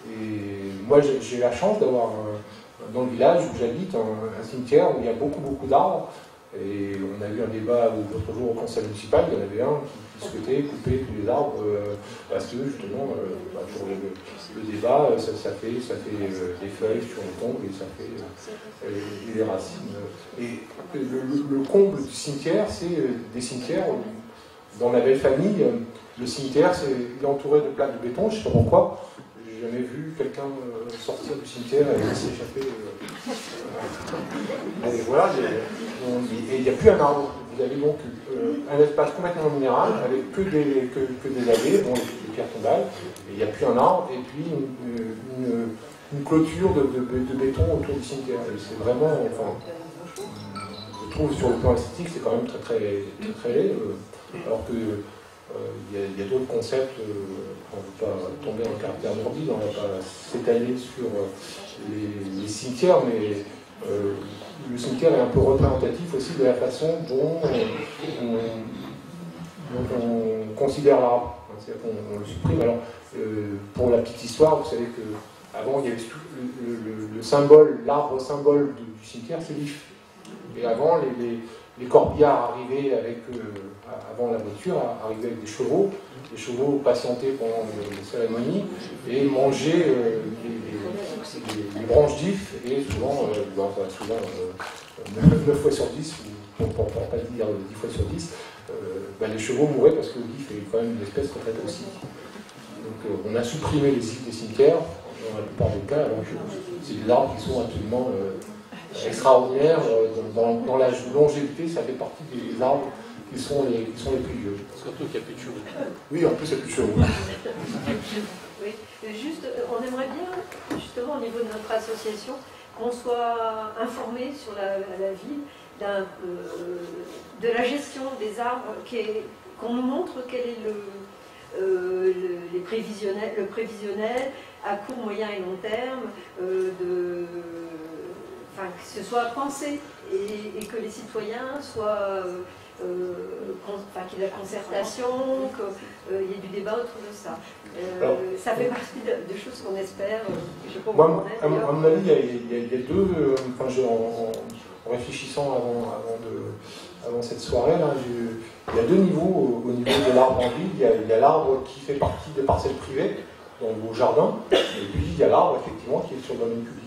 Et moi, j'ai la chance d'avoir, dans le village où j'habite, un cimetière où il y a beaucoup d'arbres. Et on a eu un débat l'autre jour au conseil municipal, il y en avait un qui souhaitait couper tous les arbres parce que justement, pour le débat, ça fait des feuilles sur les tombes et ça fait des racines. Et le comble du cimetière, c'est des cimetières dans la belle famille. Le cimetière, il est entouré de plaques de béton, je ne sais pas pourquoi. J'ai jamais vu quelqu'un sortir du cimetière et laisser échapper. Et voilà, il n'y a plus un arbre. Vous avez donc un espace complètement minéral avec que des allées, bon, les pierres tombales, et il n'y a plus un arbre, et puis une clôture de béton autour du cimetière. Et c'est vraiment, enfin, je trouve sur le plan esthétique, c'est quand même très laid, alors que il y a d'autres concepts, on ne veut pas tomber en caractère morbide, on ne va pas s'étaler sur les cimetières, mais le cimetière est un peu représentatif aussi de la façon dont on considère l'arbre. C'est-à-dire qu'on le supprime. Alors, pour la petite histoire, vous savez qu'avant, il y avait le symbole, l'arbre symbole du cimetière, c'est l'if. Et avant, les corbillards arrivaient avant la voiture, arrivaient avec des chevaux patientaient pendant les cérémonies et mangeaient les branches d'if, et souvent 9 fois sur 10, pour ne pas dire 10 fois sur 10, les chevaux mouraient parce que l'if est quand même une espèce très toxique. Donc on a supprimé les ifs des cimetières, dans la plupart des cas, alors que c'est des arbres qui sont absolument extraordinaires. Dans la longévité, ça fait partie des arbres qui sont les plus vieux. Surtout qu'il n'y a plus de chevaux. Oui, en plus, il n'y a plus de chevaux. Oui, juste, on aimerait bien, justement, au niveau de notre association, qu'on soit informé sur la ville de la gestion des arbres, qu'on nous montre quel est le prévisionnel à court, moyen et long terme, que ce soit pensé et que les citoyens soient... qu'il y ait de la concertation, qu'il y ait du débat autour de ça. Ça fait partie des choses qu'on espère. Je sais pas moi, à mon avis, il y a deux. En réfléchissant avant cette soirée, là, il y a deux niveaux au niveau de l'arbre en ville. Il y a l'arbre qui fait partie des parcelles privées dans vos jardins, et puis il y a l'arbre effectivement qui est sur le domaine public.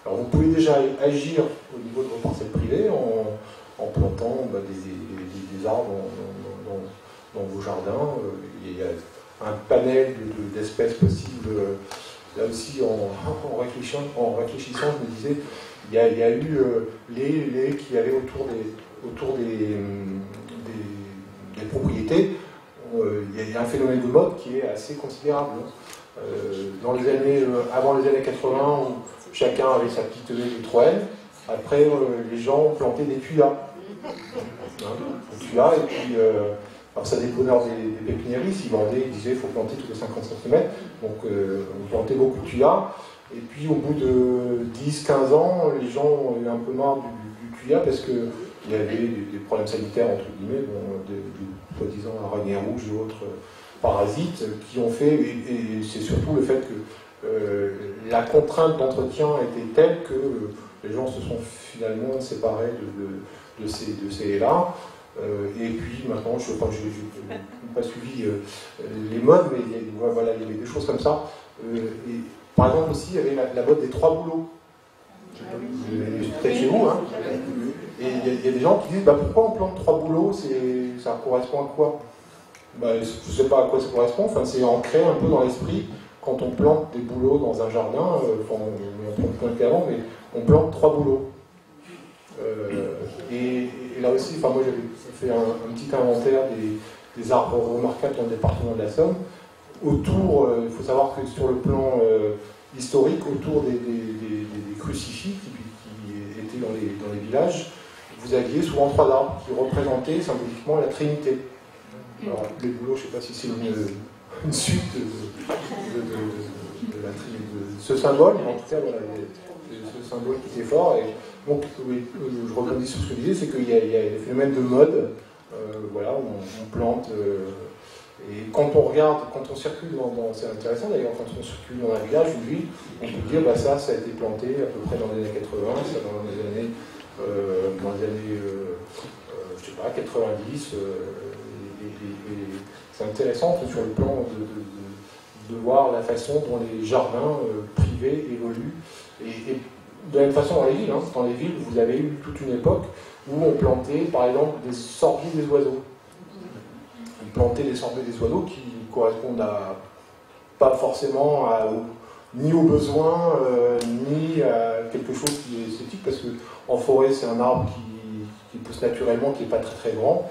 Alors vous pouvez déjà agir au niveau de vos parcelles privées en plantant des arbres dans vos jardins. Il y a un panel d'espèces possibles. Là aussi, en réfléchissant, je me disais, il y a eu les qui allaient autour des propriétés. Il y a un phénomène de mode qui est assez considérable. Dans les années, avant les années 80, où chacun avait sa petite haie de Troène. Après, les gens ont planté des tuyas. Des tuyas, et puis, alors ça dépendait des pépiniéristes, ils disaient qu'il faut planter tous les 50 cm. Donc, on plantait beaucoup de tuyas. Et puis, au bout de 10-15 ans, les gens ont eu un peu marre du tuya parce qu'il y avait des problèmes sanitaires, entre guillemets, des soi-disant araignées rouges et autres parasites qui ont fait, et c'est surtout le fait que la contrainte d'entretien était telle que les gens se sont finalement séparés de ces haies-là. Et puis maintenant, je n'ai pas suivi les modes, mais il y avait des choses comme ça. Et Par exemple aussi, il y avait la mode des 3 bouleaux. Peut-être chez vous, hein. Et il y a des gens qui disent pourquoi on plante 3 bouleaux, ça correspond à quoi? Je ne sais pas à quoi ça correspond, enfin, c'est ancré un peu dans l'esprit quand on plante des bouleaux dans un jardin, on plante plein avant, mais on plante 3 bouleaux. Et là aussi, moi j'avais fait un petit inventaire des arbres remarquables dans le département de la Somme. Autour, il faut savoir que sur le plan historique, autour des crucifix qui étaient dans les villages, vous aviez souvent 3 arbres qui représentaient symboliquement la Trinité. Alors, les bouleaux, je ne sais pas si c'est une suite de ce symbole, mais en tout cas, voilà, ce symbole qui était fort. Et donc, oui, je rebondis sur ce que je disais, c'est qu'il y a des phénomènes de mode, voilà, où on plante. Et quand on circule c'est intéressant d'ailleurs, quand on circule dans un village, une ville, on peut dire ça a été planté à peu près dans les années 80, ça dans les années, je sais pas, 90. Et c'est intéressant sur le plan de voir la façon dont les jardins privés évoluent. Et de la même façon dans les villes, dans les villes, vous avez eu toute une époque où on plantait par exemple des sorbiers des oiseaux. On plantait des sorbiers des oiseaux qui correspondent pas forcément ni aux besoins, ni à quelque chose qui est esthétique, parce qu'en forêt, c'est un arbre qui pousse naturellement, qui n'est pas très très grand.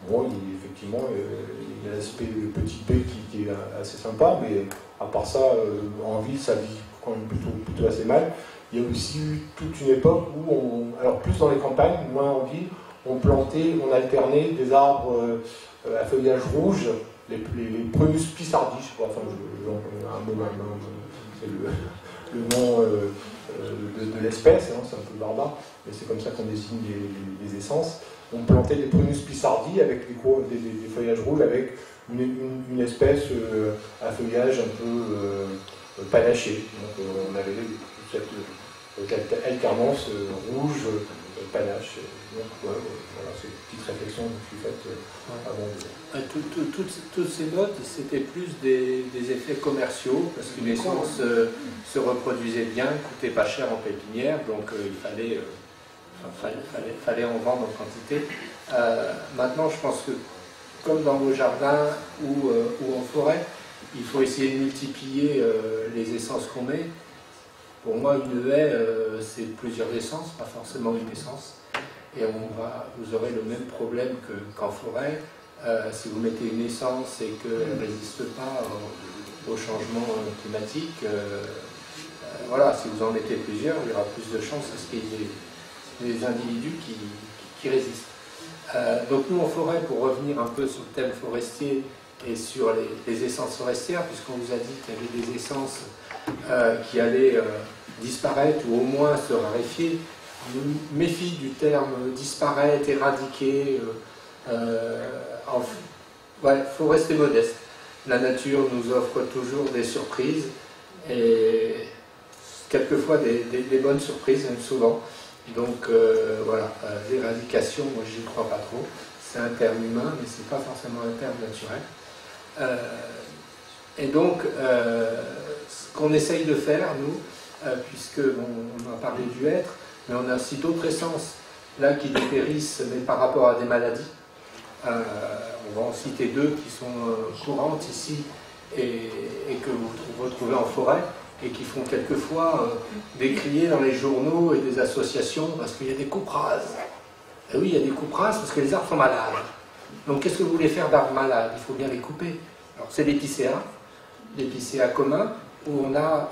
Bon, effectivement, il y a l'aspect petit B qui est assez sympa, mais à part ça, en ville, ça vit quand même plutôt assez mal. Il y a aussi eu toute une époque où alors plus dans les campagnes, moins en ville, on alternait des arbres à feuillage rouge, les Prunus pissardi, je crois, c'est le nom de l'espèce, c'est un peu barbare, mais c'est comme ça qu'on désigne les essences. On plantait des Prunus pissardi avec des feuillages rouges, avec une espèce à feuillage un peu panaché. Donc on avait cette alternance rouge, panache. Donc voilà, c'est une petite réflexion que je suis faite avant. Toutes ces notes, c'était plus des effets commerciaux, parce qu'une essence se reproduisait bien, coûtait pas cher en pépinière, donc il fallait en vendre en quantité. Maintenant, je pense que, comme dans vos jardins ou en forêt, il faut essayer de multiplier les essences qu'on met. Pour moi, une haie, c'est plusieurs essences, pas forcément une essence. Et vous aurez le même problème qu'en forêt. Si vous mettez une essence et qu'elle ne résiste pas au changement climatique, voilà, si vous en mettez plusieurs, il y aura plus de chances à ce qu'il y ait des individus qui résistent. Donc nous en forêt, pour revenir un peu sur le thème forestier et sur les essences forestières, puisqu'on vous a dit qu'il y avait des essences qui allaient disparaître ou au moins se raréfier, je me méfie du terme disparaître, éradiquer. Il faut rester modeste. La nature nous offre toujours des surprises et quelquefois des bonnes surprises, même souvent. Donc voilà, l'éradication, moi j'y crois pas trop. C'est un terme humain, mais c'est pas forcément un terme naturel. Et donc, ce qu'on essaye de faire, nous, puisque on a parlé du être, mais on a aussi d'autres essences là qui dépérissent, mais par rapport à des maladies. On va en citer 2 qui sont courantes ici et que vous retrouvez en forêt et qui font quelquefois décrier dans les journaux et des associations parce qu'il y a des coupes rases. Et oui, il y a des coupes rases parce que les arbres sont malades. Donc qu'est-ce que vous voulez faire d'arbres malades? Il faut bien les couper. Alors c'est l'épicéa commun, où on a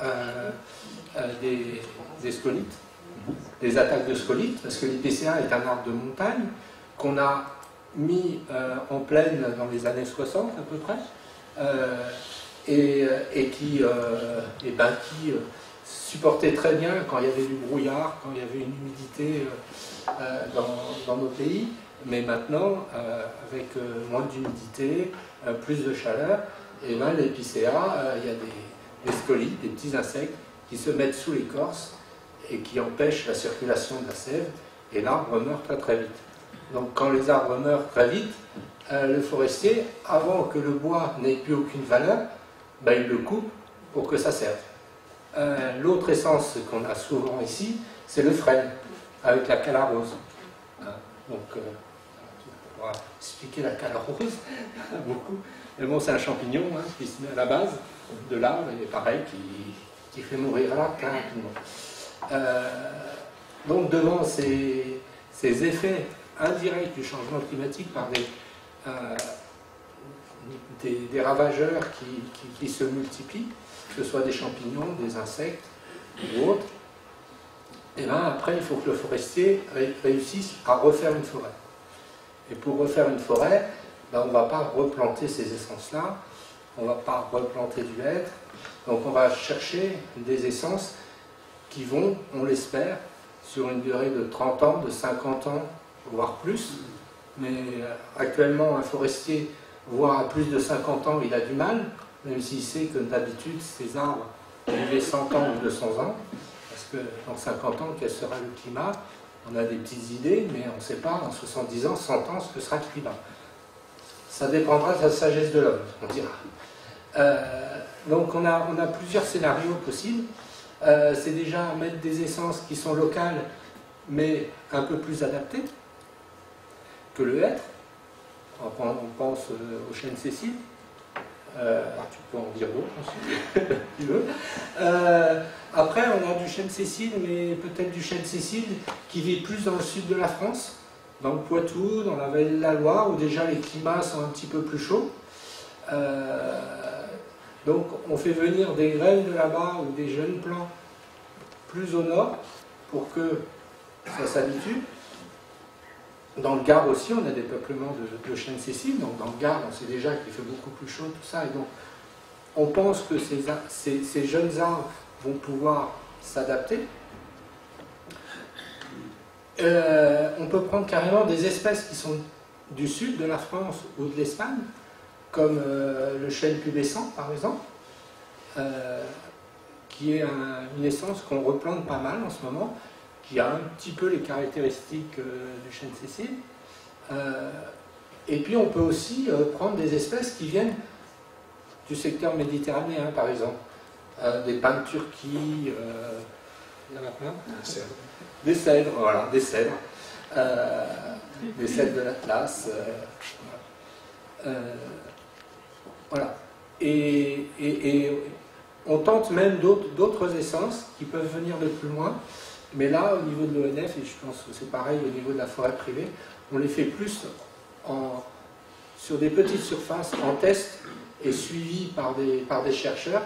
des scolites, des attaques de scolites, parce que l'épicéa est un arbre de montagne qu'on a mis en plaine dans les années 60 à peu près, et qui supportait très bien quand il y avait du brouillard, quand il y avait une humidité dans nos pays, mais maintenant, avec moins d'humidité, plus de chaleur, et bien l'épicéa, il y a des scolites, des petits insectes qui se mettent sous l'écorce et qui empêchent la circulation de la sève, et l'arbre meurt très très vite. Donc quand les arbres meurent très vite, le forestier, avant que le bois n'ait plus aucune valeur, il le coupe pour que ça serve. L'autre essence qu'on a souvent ici, c'est le frêne, avec la calarose. Donc, on va expliquer la calarose beaucoup. Mais bon, c'est un champignon qui se met à la base de l'arbre, et pareil, qui fait mourir l'arbre très rapidement. Donc, devant ces effets indirects du changement climatique par des ravageurs qui se multiplient, que ce soit des champignons, des insectes ou autres, et bien après il faut que le forestier réussisse à refaire une forêt. Et pour refaire une forêt, ben, on ne va pas replanter ces essences-là, on ne va pas replanter du hêtre, donc on va chercher des essences qui vont, on l'espère, sur une durée de 30 ans, de 50 ans, voire plus. Mais actuellement, un forestier, voire à plus de 50 ans, il a du mal, même s'il sait que d'habitude, ces arbres vivaient 100 ans ou 200 ans, parce que dans 50 ans, quel sera le climat? On a des petites idées, mais on ne sait pas, en 70 ans, 100 ans, ce que sera le climat. Ça dépendra de la sagesse de l'homme, on dira. Donc on a plusieurs scénarios possibles. C'est déjà mettre des essences qui sont locales, mais un peu plus adaptées que le hêtre. On pense au chêne Cécile. Tu peux en dire d'autres si tu veux. Après, on a du chêne Cécile, mais peut-être du chêne Cécile qui vit plus dans le sud de la France, dans le Poitou, dans la vallée de la Loire, où déjà les climats sont un petit peu plus chauds. Donc on fait venir des graines de là-bas ou des jeunes plants plus au nord pour que ça s'habitue. Dans le Gard aussi, on a des peuplements de chêne Cécile, donc dans le Gard, on sait déjà qu'il fait beaucoup plus chaud, tout ça, et donc on pense que ces jeunes arbres vont pouvoir s'adapter. On peut prendre carrément des espèces qui sont du sud de la France ou de l'Espagne, comme le chêne pubescent par exemple, qui est une essence qu'on replante pas mal en ce moment, qui a un petit peu les caractéristiques du chêne Cécile. Et puis on peut aussi prendre des espèces qui viennent du secteur méditerranéen par exemple, des pins de Turquie, il y en a plein. Des cèdres, voilà, des cèdres. Des cèdres de l'Atlas. Voilà. Et on tente même d'autres essences qui peuvent venir de plus loin, mais là, au niveau de l'ONF, et je pense que c'est pareil au niveau de la forêt privée, on les fait plus sur des petites surfaces, en test et suivi par des chercheurs,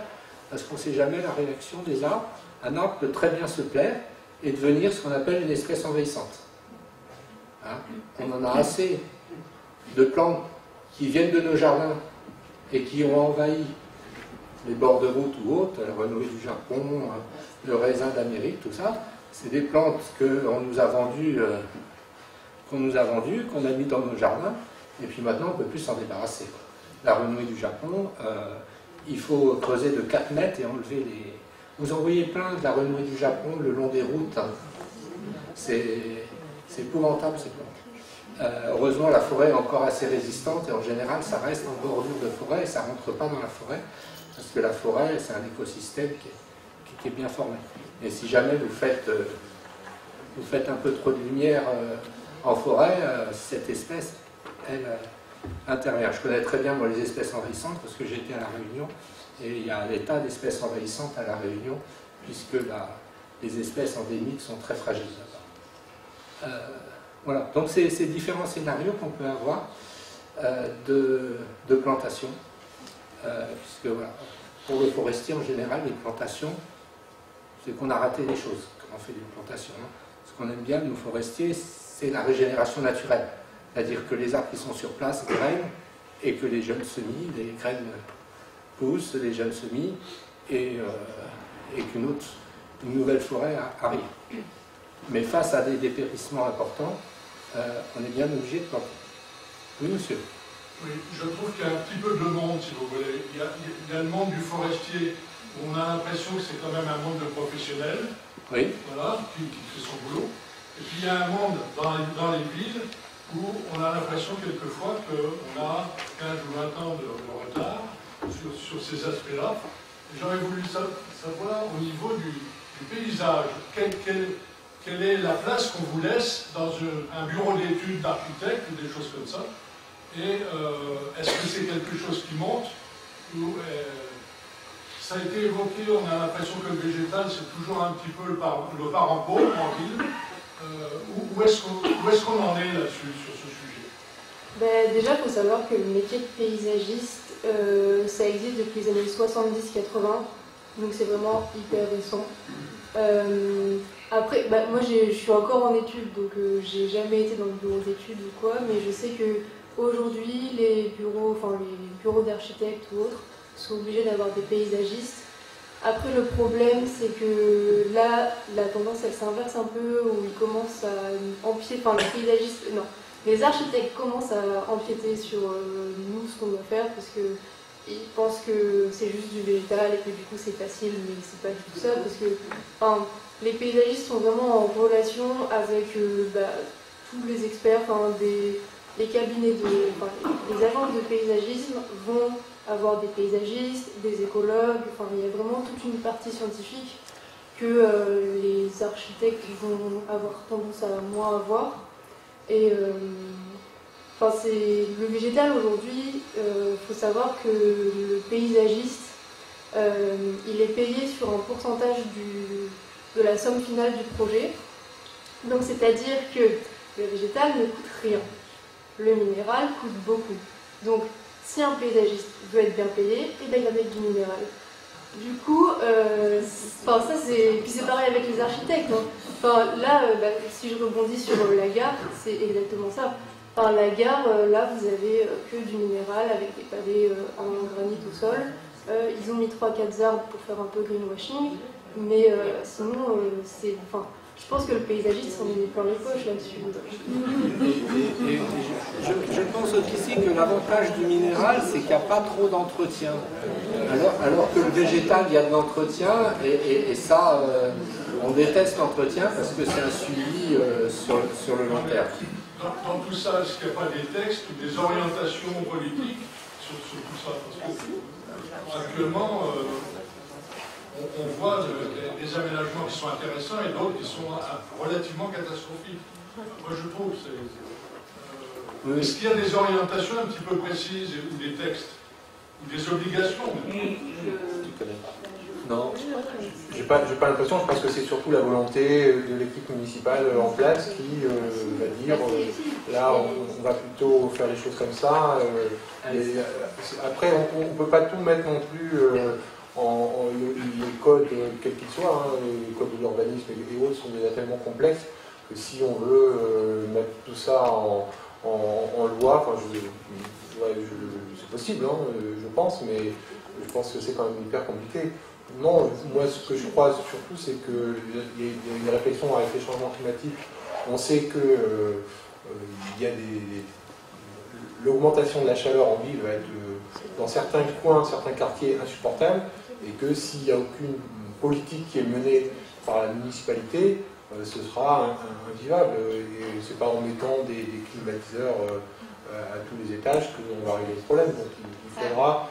parce qu'on ne sait jamais la réaction des arbres. Un arbre peut très bien se plaire et devenir ce qu'on appelle une espèce envahissante. Hein? On en a assez de plantes qui viennent de nos jardins et qui ont envahi les bords de route ou autres, la renouée du Japon, le raisin d'Amérique, tout ça. C'est des plantes qu'on nous a vendues, qu'on a mis dans nos jardins, et puis maintenant on ne peut plus s'en débarrasser. La renouée du Japon, il faut creuser de 4 mètres et enlever les... Vous en voyez plein de la renouée du Japon le long des routes. Hein. C'est épouvantable ces plantes. Heureusement, la forêt est encore assez résistante et en général, ça reste en bordure de forêt et ça ne rentre pas dans la forêt parce que la forêt, c'est un écosystème qui est bien formé. Et si jamais vous faites un peu trop de lumière en forêt, cette espèce, elle intervient. Je connais très bien moi, les espèces envahissantes parce que j'étais à La Réunion et il y a des tas d'espèces envahissantes à La Réunion puisque les espèces endémiques sont très fragiles là-bas. Voilà, donc c'est ces différents scénarios qu'on peut avoir de plantation, puisque voilà, pour le forestier en général, les plantations, c'est qu'on a raté des choses quand on fait des plantations. Hein. Ce qu'on aime bien, nous forestiers, c'est la régénération naturelle, c'est-à-dire que les arbres qui sont sur place grainent et que les jeunes semis, les graines poussent, les jeunes semis, et qu'une nouvelle forêt arrive. Mais face à des dépérissements importants, on est bien obligé de planter. Oui, monsieur. Oui, je trouve qu'il y a un petit peu de monde, si vous voulez. Il y a le monde du forestier, où on a l'impression que c'est quand même un monde de professionnels, oui. Voilà, qui fait son boulot. Et puis il y a un monde dans les villes où on a l'impression quelquefois qu'on a 15 ou 20 ans de retard sur ces aspects-là. J'aurais voulu savoir au niveau du paysage, quelle est la place qu'on vous laisse dans un bureau d'études d'architecte ou des choses comme ça. Et est-ce que c'est quelque chose qui monte ou, ça a été évoqué, on a l'impression que le végétal c'est toujours un petit peu le parent pauvre en ville. Où est-ce qu'on en est là-dessus, sur ce sujet? Ben, déjà, il faut savoir que le métier de paysagiste, ça existe depuis les années 70-80, donc c'est vraiment hyper récent. Après, bah, moi je suis encore en études, donc j'ai jamais été dans le bureau d'études ou quoi, mais je sais que aujourd'hui les bureaux d'architectes ou autres sont obligés d'avoir des paysagistes. Après, le problème, c'est que là, la tendance, elle s'inverse un peu, où ils commencent à empiéter, enfin les paysagistes, non, les architectes commencent à empiéter sur nous, ce qu'on doit faire, parce qu'ils pensent que c'est juste du végétal et que du coup c'est facile, mais c'est pas du tout ça, parce que enfin, les paysagistes sont vraiment en relation avec tous les experts, les cabinets, les agences de paysagisme vont avoir des paysagistes, des écologues, enfin il y a vraiment toute une partie scientifique que les architectes vont avoir tendance à moins avoir. Et le végétal aujourd'hui, faut savoir que le paysagiste, il est payé sur un pourcentage de la somme finale du projet. Donc c'est-à-dire que le végétal ne coûte rien. Le minéral coûte beaucoup. Donc si un paysagiste veut être bien payé, il va mettre du minéral. Du coup, puis c'est pareil avec les architectes. Hein. Enfin, là, si je rebondis sur la gare, c'est exactement ça. Enfin, la gare, là, vous avez que du minéral avec des pavés en granit au sol. Ils ont mis 3-4 arbres pour faire un peu greenwashing, mais sinon, je pense que le paysagiste s'en est mis plein les poches là-dessus. Je pense aussi que l'avantage du minéral, c'est qu'il n'y a pas trop d'entretien. Alors que le végétal, il y a de l'entretien, et ça, on déteste l'entretien parce que c'est un suivi sur le long terme. Dans tout ça, est-ce qu'il n'y a pas des textes ou des orientations politiques sur tout ça? Parce que actuellement, on voit des aménagements qui sont intéressants et d'autres qui sont relativement catastrophiques. Moi, je trouve. Est-ce qu'il y a des orientations un petit peu précises ou des textes ou des obligations? Non, j'ai pas l'impression. Je pense que c'est surtout la volonté de l'équipe municipale en place qui va dire là on va plutôt faire les choses comme ça. Après, on ne peut pas tout mettre non plus les codes, quels qu'ils soient, hein, les codes de l'urbanisme et autres sont déjà tellement complexes que si on veut mettre tout ça en loi, c'est possible, hein, je pense, mais je pense que c'est quand même hyper compliqué. Non, moi ce que je crois surtout, c'est qu'il y a une réflexion avec les changements climatiques. On sait que il y a l'augmentation de la chaleur en ville va être dans certains coins, certains quartiers insupportable, et que s'il n'y a aucune politique qui est menée par la municipalité, ce sera invivable. Et c'est pas en mettant des climatiseurs à tous les étages qu'on va régler le problème. Donc il faudra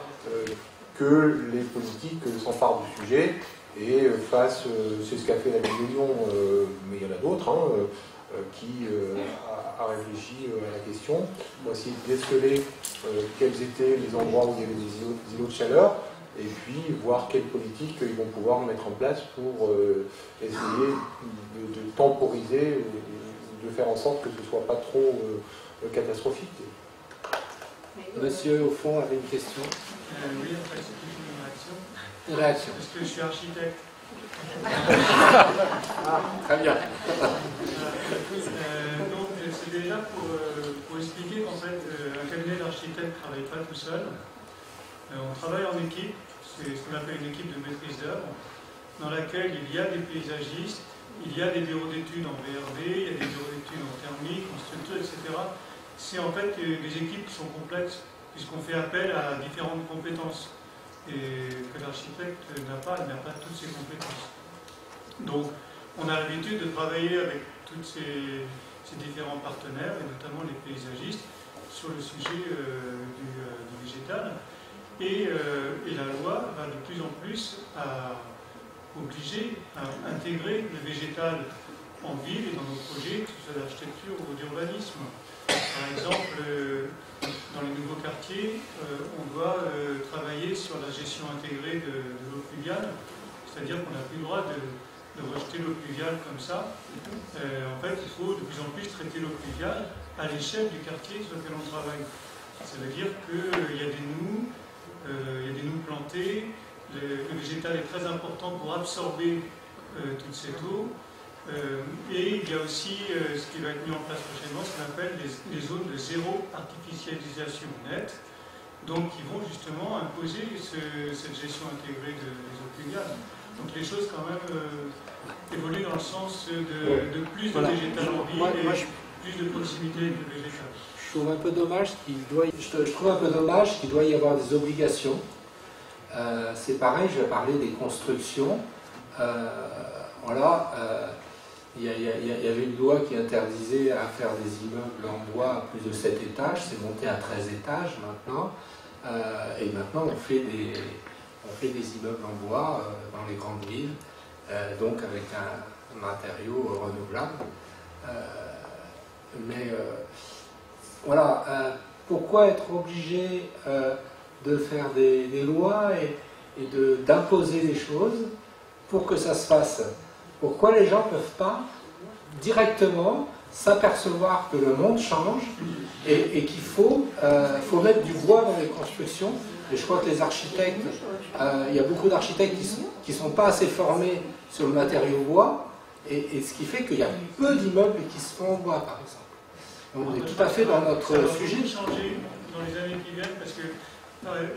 que les politiques s'emparent du sujet et fassent, c'est ce qu'a fait la ville de Lyon, mais il y en a d'autres, qui a réfléchi à la question, pour essayer de déceler quels étaient les endroits où il y avait des îlots de chaleur, et puis voir quelles politiques ils vont pouvoir mettre en place pour essayer de temporiser, de faire en sorte que ce ne soit pas trop catastrophique. Monsieur, au fond, avait une question. Oui, en fait, c'est plus une réaction. Une réaction. Parce que je suis architecte. Très bien. Donc, c'est déjà pour expliquer qu'en fait, un cabinet d'architectes ne travaille pas tout seul. On travaille en équipe, c'est ce qu'on appelle une équipe de maîtrise d'œuvre, dans laquelle il y a des paysagistes, il y a des bureaux d'études en VRD, il y a des bureaux d'études en thermique, en structure, etc. C'est en fait des équipes qui sont complexes, puisqu'on fait appel à différentes compétences, et que l'architecte n'a pas toutes ces compétences. Donc, on a l'habitude de travailler avec tous ces différents partenaires, et notamment les paysagistes, sur le sujet du végétal. Et la loi va de plus en plus obliger à intégrer le végétal en ville et dans nos projets, que ce soit d'architecture ou d'urbanisme. Par exemple, dans les nouveaux quartiers, on doit travailler sur la gestion intégrée de l'eau pluviale, c'est-à-dire qu'on n'a plus le droit de rejeter l'eau pluviale comme ça. En fait, il faut de plus en plus traiter l'eau pluviale à l'échelle du quartier sur lequel on travaille. Ça veut dire qu'il y a des noues plantées, le végétal est très important pour absorber toute cette eau. Et il y a aussi ce qui va être mis en place prochainement, ce qu'on appelle les zones de zéro artificialisation nette, donc qui vont justement imposer cette gestion intégrée des eaux pluviales. Donc les choses quand même évoluent dans le sens de plus de végétal en ville et plus de proximité avec le végétal. Je trouve un peu dommage qu'il doit y avoir des obligations. C'est pareil, je vais parler des constructions. Il y avait une loi qui interdisait à faire des immeubles en bois à plus de 7 étages, c'est monté à 13 étages maintenant, et maintenant on fait des immeubles en bois dans les grandes villes, donc avec un matériau renouvelable. Pourquoi être obligé de faire des lois et d'imposer des choses pour que ça se fasse? Pourquoi les gens ne peuvent pas directement s'apercevoir que le monde change et qu'il faut mettre du bois dans les constructions? Et je crois que les architectes, il y a beaucoup d'architectes qui ne sont pas assez formés sur le matériau bois, et ce qui fait qu'il y a peu d'immeubles qui se font en bois, par exemple. Donc on est tout à fait dans notre sujet. Ça va changer dans les années qui viennent, parce que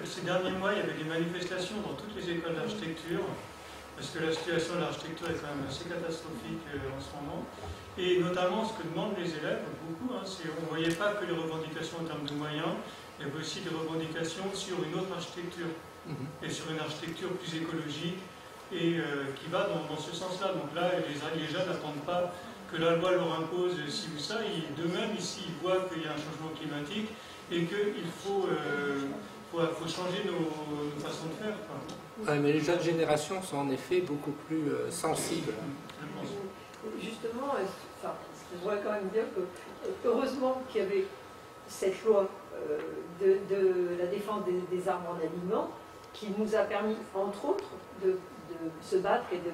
ces derniers mois, il y avait des manifestations dans toutes les écoles d'architecture, parce que la situation de l'architecture est quand même assez catastrophique en ce moment. Et notamment, ce que demandent les élèves, beaucoup, on ne voyait pas que les revendications en termes de moyens, il y avait aussi des revendications sur une autre architecture, et sur une architecture plus écologique, et qui va dans ce sens-là. Donc là, les jeunes n'attendent pas que la loi leur impose ci ou ça, d'eux-mêmes, ici, ils voient qu'il y a un changement climatique, et qu'il faut changer nos façons de faire. Ouais, mais les jeunes générations sont en effet beaucoup plus sensibles. Justement, je voudrais quand même dire que heureusement qu'il y avait cette loi de la défense des arbres en aliment qui nous a permis, entre autres, de se battre et de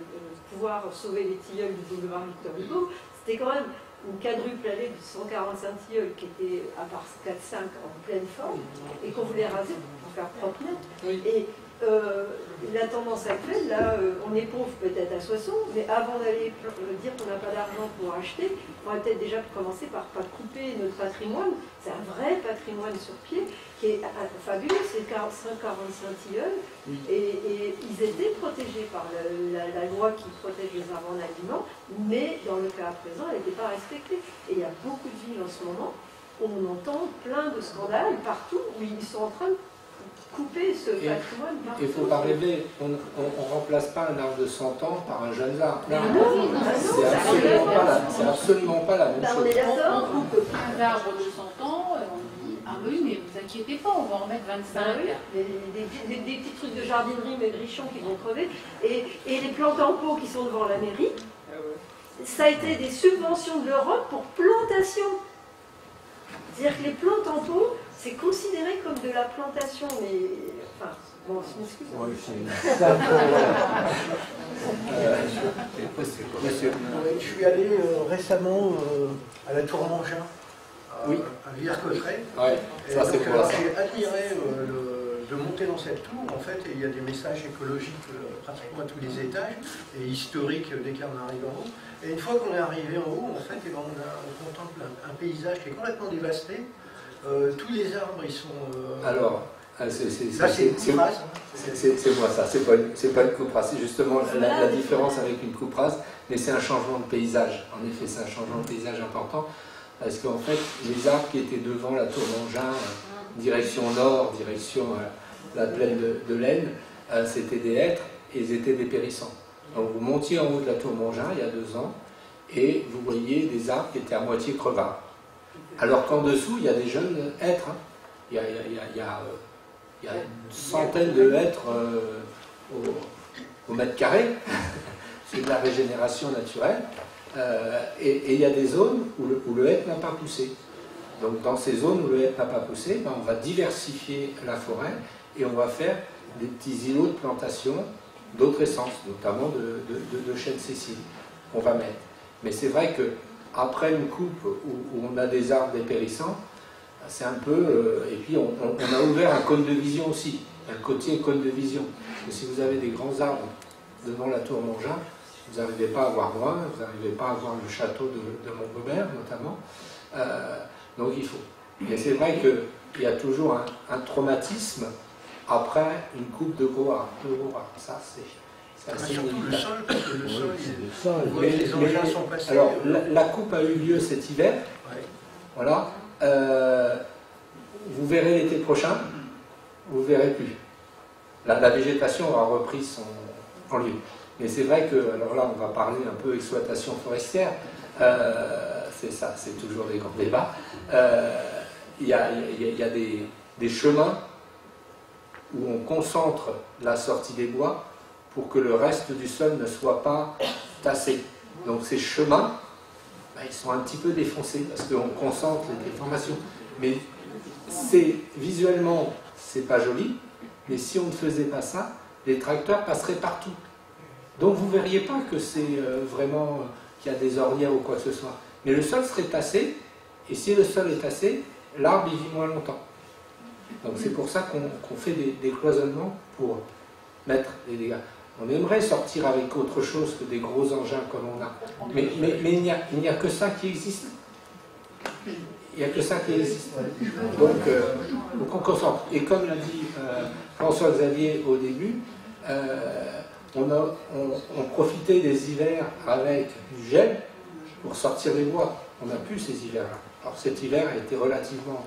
pouvoir sauver les tilleuls du boulevard Victor Hugo. C'était quand même une quadruple allée de 145 tilleuls qui étaient à part 4-5 en pleine forme et qu'on voulait raser pour faire propre net. Oui. Et la tendance actuelle, là, on est pauvre peut-être à 60, mais avant d'aller dire qu'on n'a pas d'argent pour acheter, on va peut-être déjà commencer par pas couper notre patrimoine. C'est un vrai patrimoine sur pied qui est fabuleux, c'est 45 tilleuls, oui. Et ils étaient protégés par la loi qui protège les arbres en aliment, mais dans le cas présent, elle n'était pas respectée. Et il y a beaucoup de villes en ce moment où on entend plein de scandales partout où ils sont en train de couper ce patrimoine. Il ne faut pas rêver, on ne remplace pas un arbre de 100 ans par un jeune arbre. C'est absolument pas la même chose. On coupe un arbre de 100 ans, on dit ah oui, mais vous inquiétez pas, on va en mettre 25. Des petits trucs de jardinerie maigrichons qui vont crever. Et les plantes en pot qui sont devant la mairie, ça a été des subventions de l'Europe pour plantation. C'est-à-dire que les plantes en pot, c'est considéré comme de la plantation, mais... Enfin, bon, je m'excuse. Je suis allé récemment à la Tour Mangin, à Villers-Cotterêts. J'ai admiré de monter dans cette tour. En fait, il y a des messages écologiques pratiquement à tous les étages, et historiques dès qu'on arrive en haut. Et une fois qu'on est arrivé en haut, en fait, on contemple un paysage qui est complètement dévasté. Tous les arbres, ils sont... Alors, c'est moi ça, c'est pas une coupe rase, c'est justement la différence avec une coupe rase, mais c'est un changement de paysage. En effet, c'est un changement de paysage important, parce qu'en fait, les arbres qui étaient devant la tour Mangin, direction nord, direction la plaine de l'Aisne, c'était des hêtres et ils étaient dépérissants. Donc vous montiez en haut de la tour Mangin il y a 2 ans, et vous voyez des arbres qui étaient à moitié crevards. Alors qu'en dessous, il y a des jeunes hêtres. Il y a il y a une centaine de hêtres au mètre carré, c'est de la régénération naturelle, et il y a des zones où le hêtre n'a pas poussé. Donc dans ces zones où le hêtre n'a pas poussé, ben, on va diversifier la forêt et on va faire des petits îlots de plantation d'autres essences, notamment de chêne Cécile, qu'on va mettre. Mais c'est vrai qu'après une coupe où on a des arbres dépérissants, c'est un peu... et puis on a ouvert un cône de vision aussi, un côtier cône de vision. Parce que si vous avez des grands arbres devant la tour Mongin, vous n'arrivez pas à voir loin, vous n'arrivez pas à voir le château de Montgobert notamment. Donc il faut. Et c'est vrai qu'il y a toujours un traumatisme après une coupe de gros arbres. Ça, c'est assez surtout inévitable. le sol, parce que le sol, les engins sont passés. Alors, la coupe a eu lieu cet hiver. Ouais. Voilà. Vous verrez l'été prochain, vous ne verrez plus. La végétation aura repris son lieu. Mais c'est vrai que, alors là, on va parler un peu exploitation forestière. C'est ça, c'est toujours des grands débats. Il y a des chemins où on concentre la sortie des bois pour que le reste du sol ne soit pas tassé. Donc ces chemins, ben, ils sont un petit peu défoncés parce qu'on concentre les déformations. Mais visuellement, c'est pas joli, mais si on ne faisait pas ça, les tracteurs passeraient partout. Donc vous ne verriez pas que c'est vraiment qu'il y a des ornières ou quoi que ce soit. Mais le sol serait tassé, et si le sol est tassé, l'arbre il vit moins longtemps. Donc c'est pour ça qu'on fait des cloisonnements pour mettre les dégâts. On aimerait sortir avec autre chose que des gros engins comme on a. Mais il n'y a que ça qui existe. Il n'y a que ça qui existe. Donc on concentre. Et comme l'a dit François-Xavier au début, on profitait des hivers avec du gel pour sortir les bois. On n'a plus ces hivers-là. Alors cet hiver a été relativement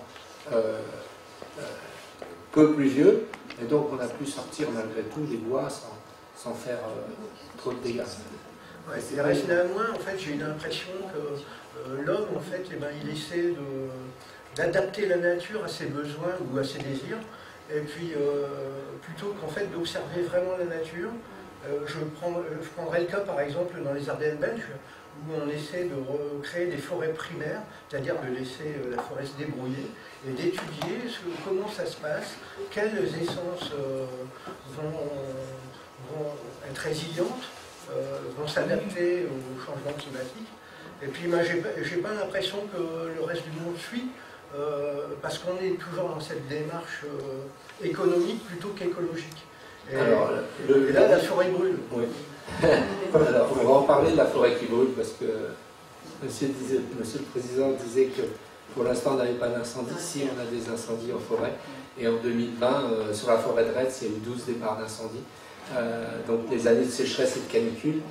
peu pluvieux, et donc on a pu sortir malgré tout des bois sans faire trop de dégâts. Ouais, et reste néanmoins, en fait, j'ai eu l'impression que l'homme, en fait, eh ben, il essaie d'adapter la nature à ses besoins ou à ses désirs, et puis plutôt qu'en fait d'observer vraiment la nature. Je prendrais le cas par exemple dans les Ardennes belges, où on essaie de recréer des forêts primaires, c'est-à-dire de laisser la forêt se débrouiller, et d'étudier comment ça se passe, quelles essences vont être résilientes, vont s'adapter au changement climatique. Et puis j'ai pas l'impression que le reste du monde suit, parce qu'on est toujours dans cette démarche économique plutôt qu'écologique. Et là, la forêt brûle. Oui. Alors, on va en parler de la forêt qui brûle, parce que Monsieur le Président disait que pour l'instant on n'avait pas d'incendie. Si, on a des incendies en forêt. Et en 2020, sur la forêt de Retz, il y a eu 12 départs d'incendie. Donc les années de sécheresse et de canicule,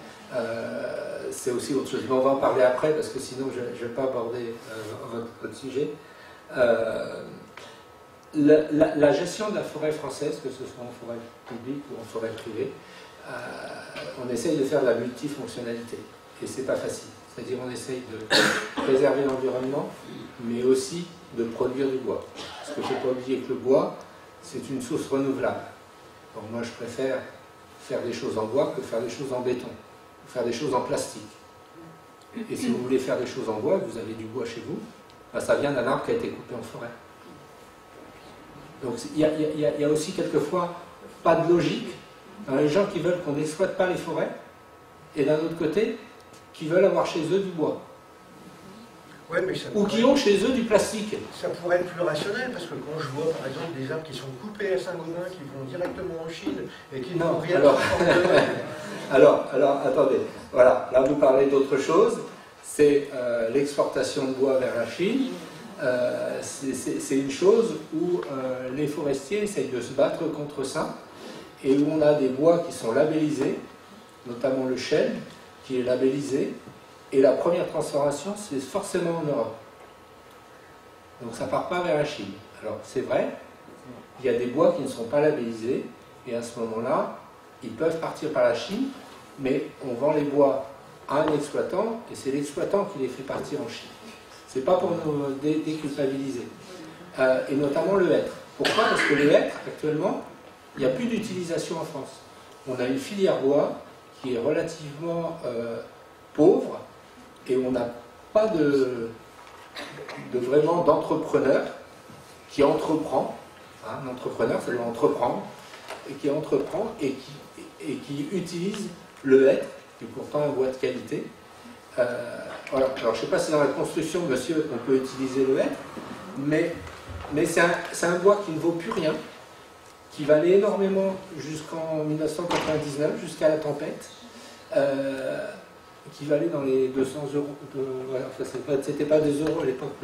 c'est aussi autre chose. Mais on va en parler après, parce que sinon je ne vais pas aborder votre sujet. La gestion de la forêt française, que ce soit en forêt publique ou en forêt privée, on essaye de faire de la multifonctionnalité. Et c'est pas facile. C'est-à-dire on essaye de préserver l'environnement, mais aussi de produire du bois. Parce qu'il ne faut pas oublier que le bois, c'est une source renouvelable. Donc moi, je préfère faire des choses en bois que faire des choses en béton, ou faire des choses en plastique. Et si vous voulez faire des choses en bois, vous avez du bois chez vous, ben ça vient d'un arbre qui a été coupé en forêt. Donc il y a aussi quelquefois pas de logique dans les gens qui veulent qu'on n'exploite pas les forêts, et d'un autre côté, qui veulent avoir chez eux du bois. Ouais, mais ou qui ont chez eux du plastique. Ça pourrait être plus rationnel, parce que quand je vois par exemple des arbres qui sont coupés à Saint-Gaudin, qui vont directement en Chine, et qui ne vont rien alors, attendez, voilà, là vous parlez d'autre chose, c'est l'exportation de bois vers la Chine. C'est une chose où les forestiers essayent de se battre contre ça, et où on a des bois qui sont labellisés, notamment le chêne, qui est labellisé, et la première transformation, c'est forcément en Europe. Donc ça ne part pas vers la Chine. Alors c'est vrai, il y a des bois qui ne sont pas labellisés, et à ce moment-là, ils peuvent partir par la Chine, mais on vend les bois à un exploitant, et c'est l'exploitant qui les fait partir en Chine. C'est pas pour nous déculpabiliser. Et notamment le hêtre. Pourquoi? Parce que le hêtre, actuellement, il n'y a plus d'utilisation en France. On a une filière bois qui est relativement pauvre et on n'a pas de vraiment d'entrepreneur qui entreprend. Hein, un entrepreneur, ça doit entreprendre, et qui entreprend et qui utilise le hêtre, qui est pourtant un bois de qualité. Voilà. Alors, je ne sais pas si dans la construction, monsieur, on peut utiliser le hêtre, mais c'est un bois qui ne vaut plus rien, qui valait énormément jusqu'en 1999, jusqu'à la tempête, qui valait dans les 200 €. Voilà, c'était pas 2 € à l'époque,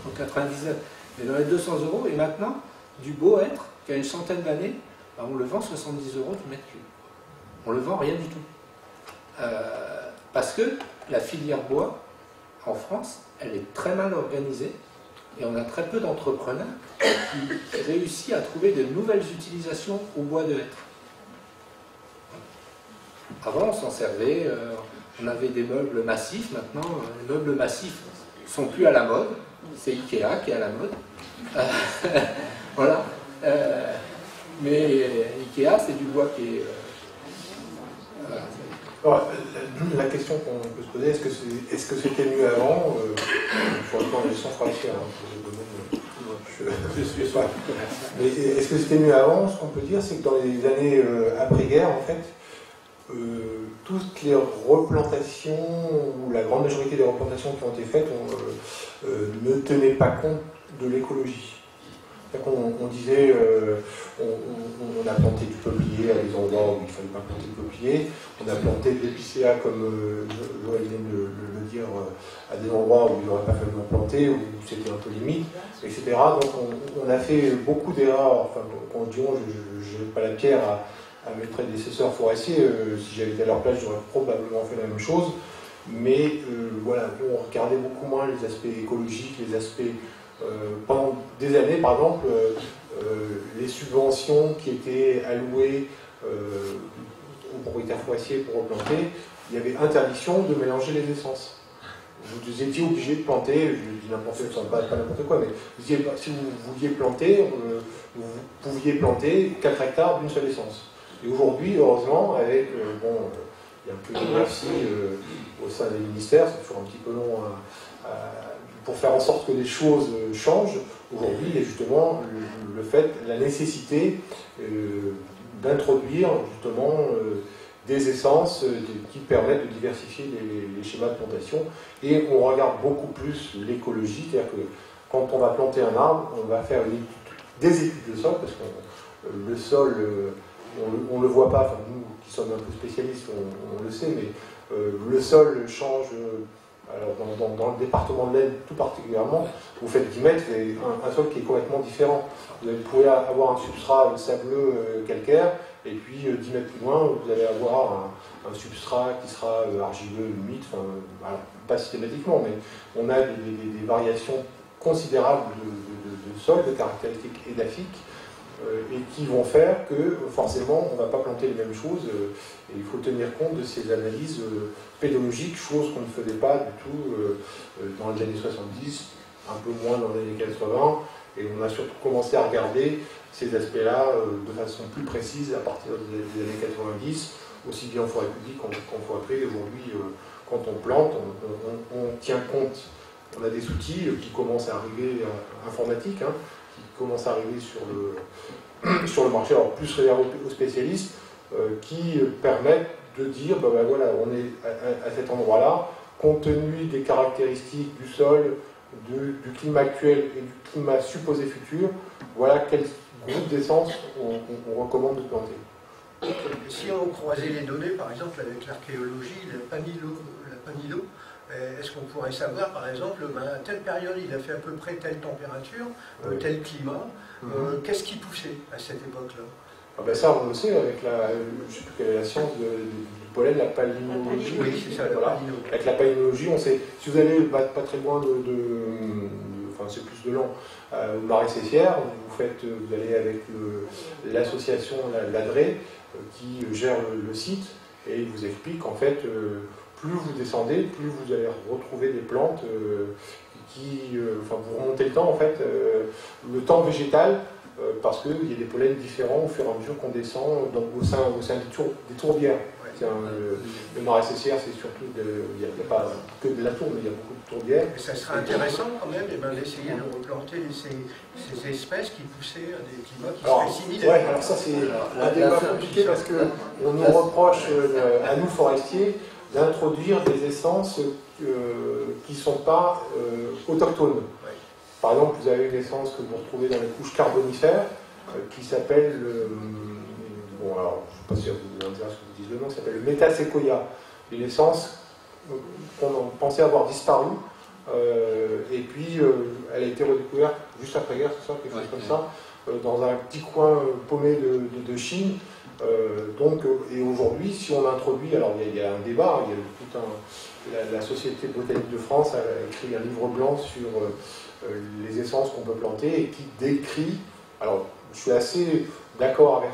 en 99, mais dans les 200 €. Et maintenant, du beau hêtre, qui a une centaine d'années, ben on le vend 70 € du mètre cube. On le vend rien du tout. Parce que la filière bois, en France, elle est très mal organisée. Et on a très peu d'entrepreneurs qui réussissent à trouver de nouvelles utilisations au bois de hêtre. Avant, on s'en servait, on avait des meubles massifs. Maintenant, les meubles massifs ne sont plus à la mode. C'est Ikea qui est à la mode. Voilà. Mais Ikea, c'est du bois qui est... Alors, la question qu'on peut se poser, est-ce que c'était mieux avant? Pour le plan de gestion forestière, je suis pas. Mais est-ce que c'était mieux avant? Ce qu'on peut dire, c'est que dans les années après-guerre, en fait, toutes les replantations, ou la grande majorité des replantations qui ont été faites, ne tenaient pas compte de l'écologie. On disait, on a planté du peuplier à des endroits où il ne fallait pas planter de peuplier, on a planté de l'épicéa, comme Joël vient de le dire, à des endroits où il n'aurait pas fallu en planter, où c'était un peu limite, etc. Donc on a fait beaucoup d'erreurs. Enfin, quand on dit je n'ai pas la pierre à mes prédécesseurs forestiers, si j'avais été à leur place, j'aurais probablement fait la même chose. Mais voilà, on regardait beaucoup moins les aspects écologiques, les aspects... pendant des années, par exemple, les subventions qui étaient allouées aux propriétaires forestiers pour replanter, il y avait interdiction de mélanger les essences. Vous étiez obligé de planter, je dis n'importe quoi, pas n'importe quoi, mais si vous vouliez planter, vous pouviez planter 4 hectares d'une seule essence. Et aujourd'hui, heureusement, avec, il y a un peu d'inertie au sein des ministères, c'est toujours un petit peu long pour faire en sorte que les choses changent. Aujourd'hui, il y a justement le fait, la nécessité d'introduire justement des essences qui permettent de diversifier les schémas de plantation. Et on regarde beaucoup plus l'écologie, c'est-à-dire que quand on va planter un arbre, on va faire des études de sol, parce que le sol, on ne le voit pas, enfin, nous qui sommes un peu spécialistes, on le sait, mais le sol change. Alors dans le département de l'Aisne, tout particulièrement, vous faites 10 mètres, c'est un sol qui est complètement différent. Vous pouvez avoir un substrat sableux calcaire, et puis 10 mètres plus loin, vous allez avoir un substrat qui sera argileux, humide, enfin, alors, pas systématiquement, mais on a des variations considérables de sol, de caractéristiques édaphiques, et qui vont faire que forcément on ne va pas planter les mêmes choses, et il faut tenir compte de ces analyses pédologiques, chose qu'on ne faisait pas du tout dans les années 70, un peu moins dans les années 80, et on a surtout commencé à regarder ces aspects-là de façon plus précise à partir des années 90, aussi bien en forêt publique qu'en forêt privée. Aujourd'hui, quand on plante, on tient compte, on a des outils qui commencent à arriver, informatiques, hein, qui commencent à arriver sur le marché, alors plus réservé aux spécialistes, qui permettent de dire, voilà, on est à cet endroit-là, compte tenu des caractéristiques du sol, du climat actuel et du climat supposé futur, voilà quel groupe d'essence on recommande de planter. Si on croisait les données, par exemple, avec l'archéologie, la Panilo, est-ce qu'on pourrait savoir, par exemple, à telle période, il a fait à peu près telle température, tel climat, qu'est-ce qui poussait à cette époque-là? Ça, on le sait, avec je ne sais plus quelle est la science du pollen, la palynologie. Oui, c'est ça, voilà. Avec la palynologie, on sait, si vous allez pas très loin enfin c'est plus de l'an, au Marais Cessières, vous allez avec l'association l'ADRE, qui gère le site, et il vous explique qu'en fait, plus vous descendez, plus vous allez retrouver des plantes vous remontez le temps, en fait, le temps végétal parce qu'il y a des pollens différents au fur et à mesure qu'on descend au sein des tourbières. Le nord SSR, c'est surtout, il n'y a pas que de la tour, mais il y a beaucoup de tourbières. Mais ça serait intéressant quand même d'essayer de replanter ces espèces qui poussaient à des climats qui seraient similaires. Ouais, alors ça c'est un débat compliqué parce qu'on nous reproche, à nous forestiers, d'introduire des essences qui ne sont pas autochtones. Par exemple, vous avez une essence que vous retrouvez dans les couches carbonifères qui s'appelle, bon alors je ne sais pas si vous intéresse que je vous dise le nom, qui s'appelle le Metasequoia, une essence qu'on pensait avoir disparu, et puis elle a été redécouverte juste après-guerre, c'est ça, quelque chose comme ça, dans un petit coin paumé de Chine. Et aujourd'hui, si on introduit, alors il y a un débat, il y a tout la Société botanique de France a écrit un livre blanc sur les essences qu'on peut planter et qui décrit, alors je suis assez d'accord avec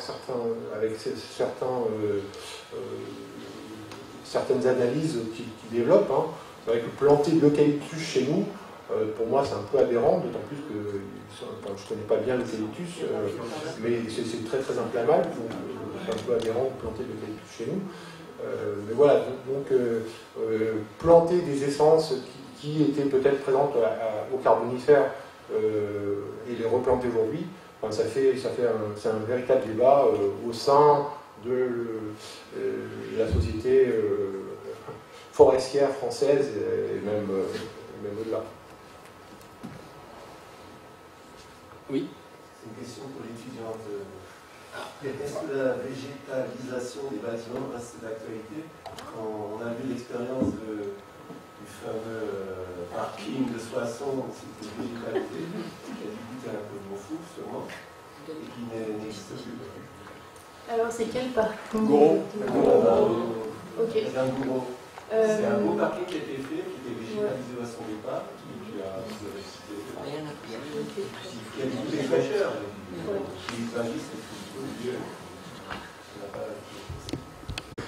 certaines analyses qui développent. Hein. C'est vrai que planter de l'eucalyptus chez nous, pour moi c'est un peu aberrant, d'autant plus que je ne connais pas bien l'eucalyptus, mais c'est très très inflammable, donc c'est un peu aberrant de planter de l'eucalyptus chez nous. Mais voilà, donc planter des essences qui étaient peut-être présentes au Carbonifère et les replanter aujourd'hui, enfin, c'est un véritable débat au sein de la société forestière française et même au-delà. Oui. C'est une question pour l'étudiante. Est-ce que la végétalisation des bâtiments reste d'actualité? On a vu l'expérience du fameux parking de Soissons, c'était végétalisé, qui a dû goûter un peu de mon fou, sûrement, et qui n'existe plus. Alors, c'est quel parking? Gouraud. Ok. C'est un Gouraud. C'est un beau parking qui a été fait, qui était végétalisé à son départ, qui a rien à faire. Il y a beaucoup de fraîcheur, qui agissent plutôt vieux.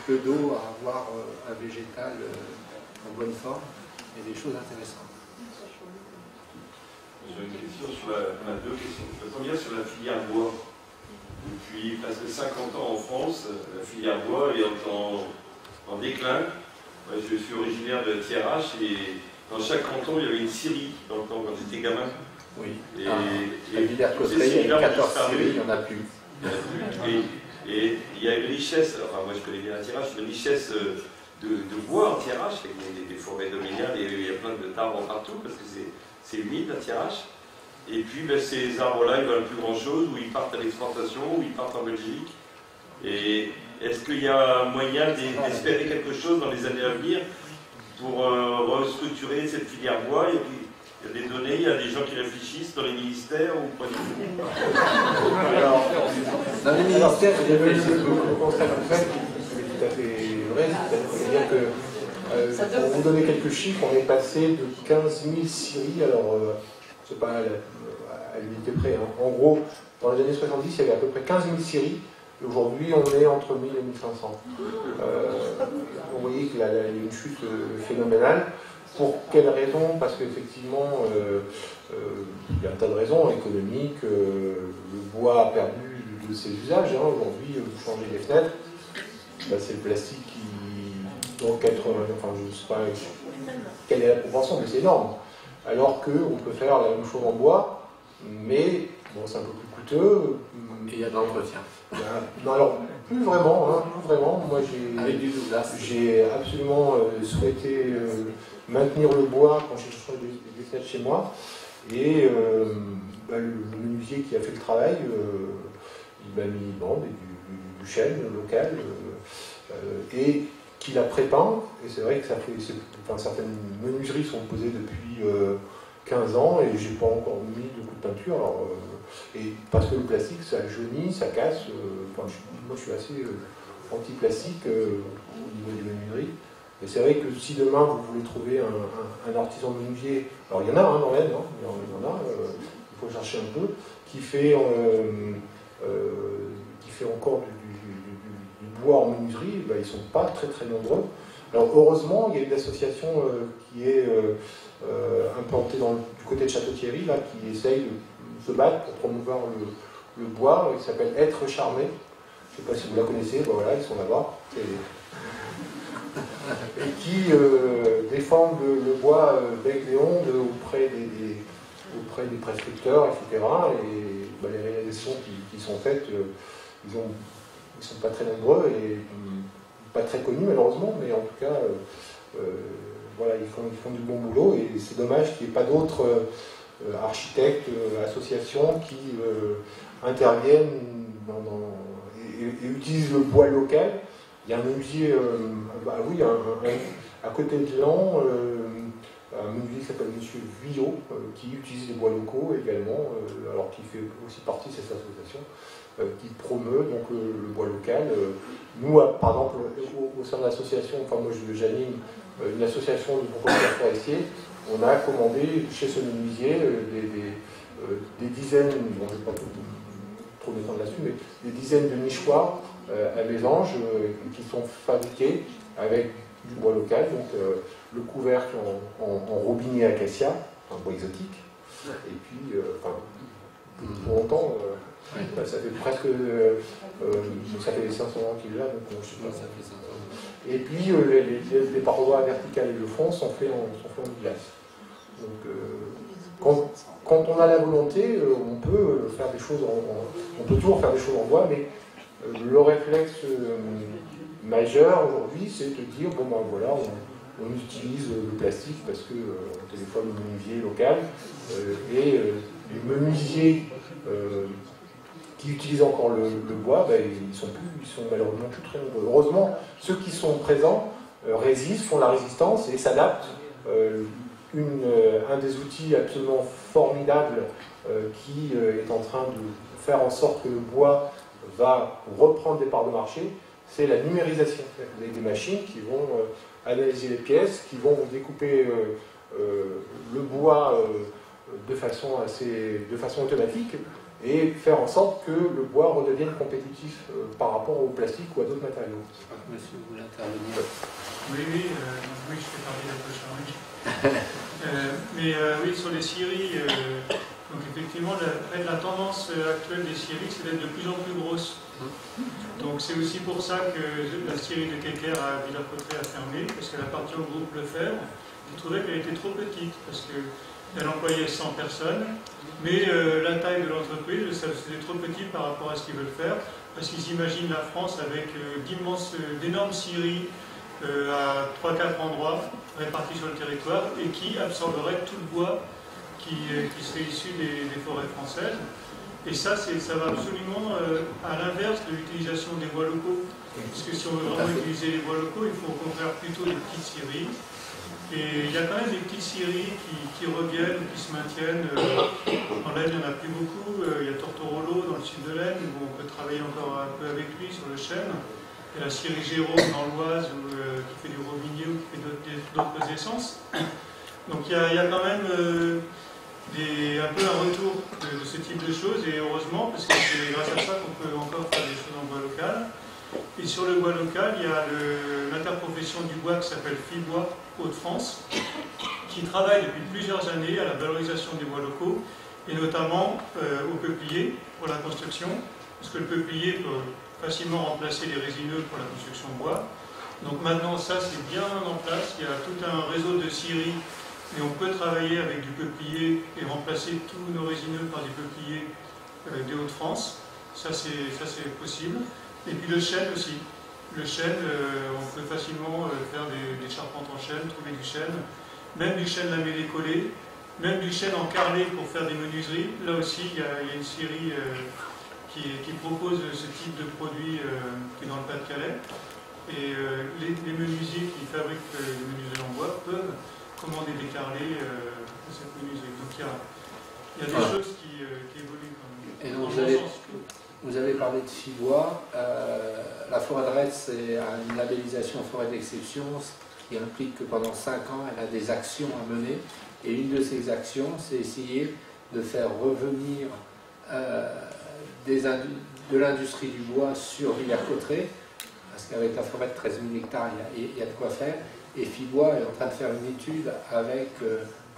Peu d'eau à avoir un végétal en bonne forme et des choses intéressantes. J'ai une question sur deux questions. La première sur la filière bois. Depuis presque 50 ans en France, la filière bois est en déclin. Moi, je suis originaire de Thiérache et dans chaque canton, il y avait une scierie dans le temps quand j'étais gamin. Oui. Et la Villers-Cotterêts, il y a 14 scieries, il n'y en a plus. Et il y a une richesse, enfin moi je connais bien la Thiérache, une richesse de bois en Thiérache, avec des forêts domaniales, et il y a plein d'arbres partout, parce que c'est humide la Thiérache. Et puis ces arbres-là, ils valent plus grand-chose, ou ils partent à l'exportation, ou ils partent en Belgique. Et est-ce qu'il y a moyen d'espérer quelque chose dans les années à venir pour restructurer cette filière bois? Il y a des données, il y a des gens qui réfléchissent dans les ministères ou pas du tout? Alors, dans les ministères, le constat que vous faites est tout à fait vrai. C'est-à-dire que, pour vous donner quelques chiffres, on est passé de 15 000 scieries, alors, c'est pas à l'unité près. Hein. En gros, dans les années 70, il y avait à peu près 15 000 scieries. Aujourd'hui, on est entre 1000 et 1500. Vous voyez qu'il y a une chute phénoménale. Pour quelles raisons? Parce qu'effectivement, il y a un tas de raisons économiques. Le bois a perdu de ses usages. Hein. Aujourd'hui, vous changez les fenêtres, c'est le plastique qui doit être... Enfin, je ne sais pas quelle est la proportion, mais c'est énorme. Alors qu'on peut faire la même chose en bois, mais bon, c'est un peu plus coûteux. Et il y a de l'entretien. Non, alors, plus vraiment. Hein, plus vraiment. Moi, j'ai absolument souhaité maintenir le bois quand j'ai changé des fenêtres chez moi. Et le menuisier qui a fait le travail, il m'a mis du chêne local et qui l'a prépeint. Et c'est vrai que certaines menuiseries sont posées depuis 15 ans et j'ai pas encore mis de coup de peinture. Alors, et parce que le plastique, ça jaunit, ça casse. Moi, je suis assez anti-plastique au niveau des menuiseries. Et c'est vrai que si demain vous voulez trouver un artisan menuisier, alors il y en a dans l'aide, hein, il y en a, il faut chercher un peu, qui fait encore du bois en menuiserie, ils ne sont pas très très nombreux. Alors heureusement, il y a une association qui est implantée du côté de Château-Thierry, là, qui essaye de se battre pour promouvoir le bois, il s'appelle Être Charmé. Je ne sais pas si vous la connaissez, ben voilà, ils sont là-bas. Et qui défendent le bois bec et ondes auprès des prescripteurs, etc. Et ben, les réalisations qui sont faites, ils ne sont pas très nombreux et pas très connus malheureusement, mais en tout cas, voilà, ils font du bon boulot et c'est dommage qu'il n'y ait pas d'autres architectes, associations qui interviennent et utilisent le bois local. Il y a un menuisier, à côté de Lan, un menuisier qui s'appelle M. Vuillot, qui utilise les bois locaux également, alors qu'il fait aussi partie de cette association, qui promeut donc, le bois local. Nous, par exemple, au sein de l'association, enfin moi j'anime une association de propriétaires forestiers, on a commandé chez ce menuisier des dizaines, bon, je ne vais pas trop défendre là-dessus, mais des dizaines de nichoirs à mésange qui sont fabriqués avec du bois local, donc le couvercle en robinet acacia, un bois exotique, et puis pour longtemps, ça fait presque ça fait 500 ans qu'il est là, donc je sais pas, ça fait 500 ans. Et puis les parois verticales et le fond sont faits en glace. Donc quand on a la volonté, on peut faire des choses on peut toujours faire des choses en bois, mais le réflexe majeur aujourd'hui, c'est de dire bon ben voilà, on utilise le plastique parce que on téléphone au menuisier local et les menuisiers qui utilisent encore le bois, ben, ils sont malheureusement plus très nombreux. Heureusement, ceux qui sont présents résistent, font la résistance et s'adaptent. Un des outils absolument formidables qui est en train de faire en sorte que le bois va reprendre des parts de marché, c'est la numérisation. Vous avez des machines qui vont analyser les pièces, qui vont découper le bois de façon automatique et faire en sorte que le bois redevienne compétitif par rapport au plastique ou à d'autres matériaux. Monsieur, vous voulez intervenir? Oui, je fais parler d'un peu charmé. Oui, sur les scieries, donc effectivement, la tendance actuelle des scieries, c'est d'être de plus en plus grosse. Donc c'est aussi pour ça que la scierie de Kecker à Villers-Cotterêts a fermé, parce qu'elle appartient au groupe Lefebvre, qui trouvait qu'elle était trop petite, parce qu'elle employait 100 personnes, mais la taille de l'entreprise, c'était trop petit par rapport à ce qu'ils veulent faire, parce qu'ils imaginent la France avec d'énormes scieries à 3-4 endroits répartis sur le territoire et qui absorberaient tout le bois qui serait issu des forêts françaises. Et ça va absolument à l'inverse de l'utilisation des bois locaux. Parce que si on veut vraiment utiliser les bois locaux, il faut au contraire plutôt des petites scieries. Et il y a quand même des petites scieries qui reviennent, qui se maintiennent. En Laine, il n'y en a plus beaucoup. Il y a Tortorolo dans le sud de l'Aisne, où on peut travailler encore un peu avec lui sur le chêne. Il y a la scierie Jérôme dans l'Oise, qui fait du robinier ou qui fait d'autres essences. Donc il y a quand même un peu un retour de ce type de choses, et heureusement, parce que c'est grâce à ça qu'on peut encore faire des choses en bois local. Et sur le bois local, il y a l'interprofession du bois qui s'appelle Fibois Hauts-de-France, qui travaille depuis plusieurs années à la valorisation des bois locaux, et notamment au peuplier pour la construction, parce que le peuplier peut facilement remplacer les résineux pour la construction de bois. Donc maintenant, ça c'est bien en place, il y a tout un réseau de scieries, et on peut travailler avec du peuplier et remplacer tous nos résineux par des peupliers des Hauts-de-France. Ça c'est possible. Et puis le chêne aussi. Le chêne, on peut facilement faire des charpentes en chêne, trouver du chêne, même du chêne lamellé-collé, même du chêne en carrelé pour faire des menuiseries. Là aussi, il y a une scierie qui propose ce type de produit qui est dans le Pas-de-Calais. Et les menuisiers qui fabriquent les menuiseries en bois peuvent commander des carrelés de cette menuiserie. Donc il y a des choses qui évoluent quand même. Et donc vous avez parlé de Fibois. La forêt de Retz a une labellisation forêt d'exception, ce qui implique que pendant 5 ans, elle a des actions à mener. Et une de ces actions, c'est essayer de faire revenir de l'industrie du bois sur Villers-Cotterêts, parce qu'avec la forêt de 13 000 hectares, il y a de quoi faire. Et Fibois est en train de faire une étude avec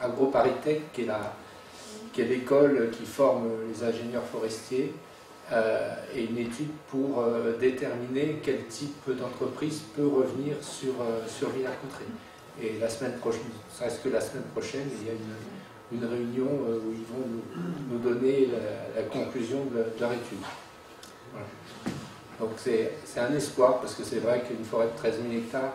AgroParisTech, qui est l'école qui forme les ingénieurs forestiers, et une étude pour déterminer quel type d'entreprise peut revenir sur Villers-Cotterêts. Et la semaine prochaine, ça reste que la semaine prochaine, il y a une réunion où ils vont nous donner la conclusion de leur étude. Voilà. Donc c'est un espoir, parce que c'est vrai qu'une forêt de 13 000 hectares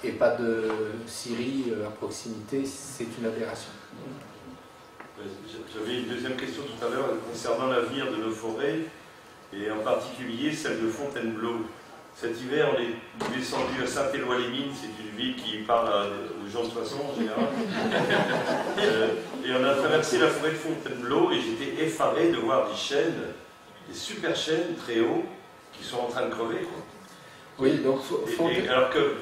et pas de scierie à proximité, c'est une aberration. J'avais une deuxième question tout à l'heure concernant l'avenir de nos forêts, et en particulier celle de Fontainebleau. Cet hiver, on est descendu à Saint-Éloi-les-Mines, c'est une ville qui parle aux gens de toute façon en général. Et on a traversé la forêt de Fontainebleau et j'étais effaré de voir des chênes, des super chênes très hauts, qui sont en train de crever, quoi. Oui, donc alors que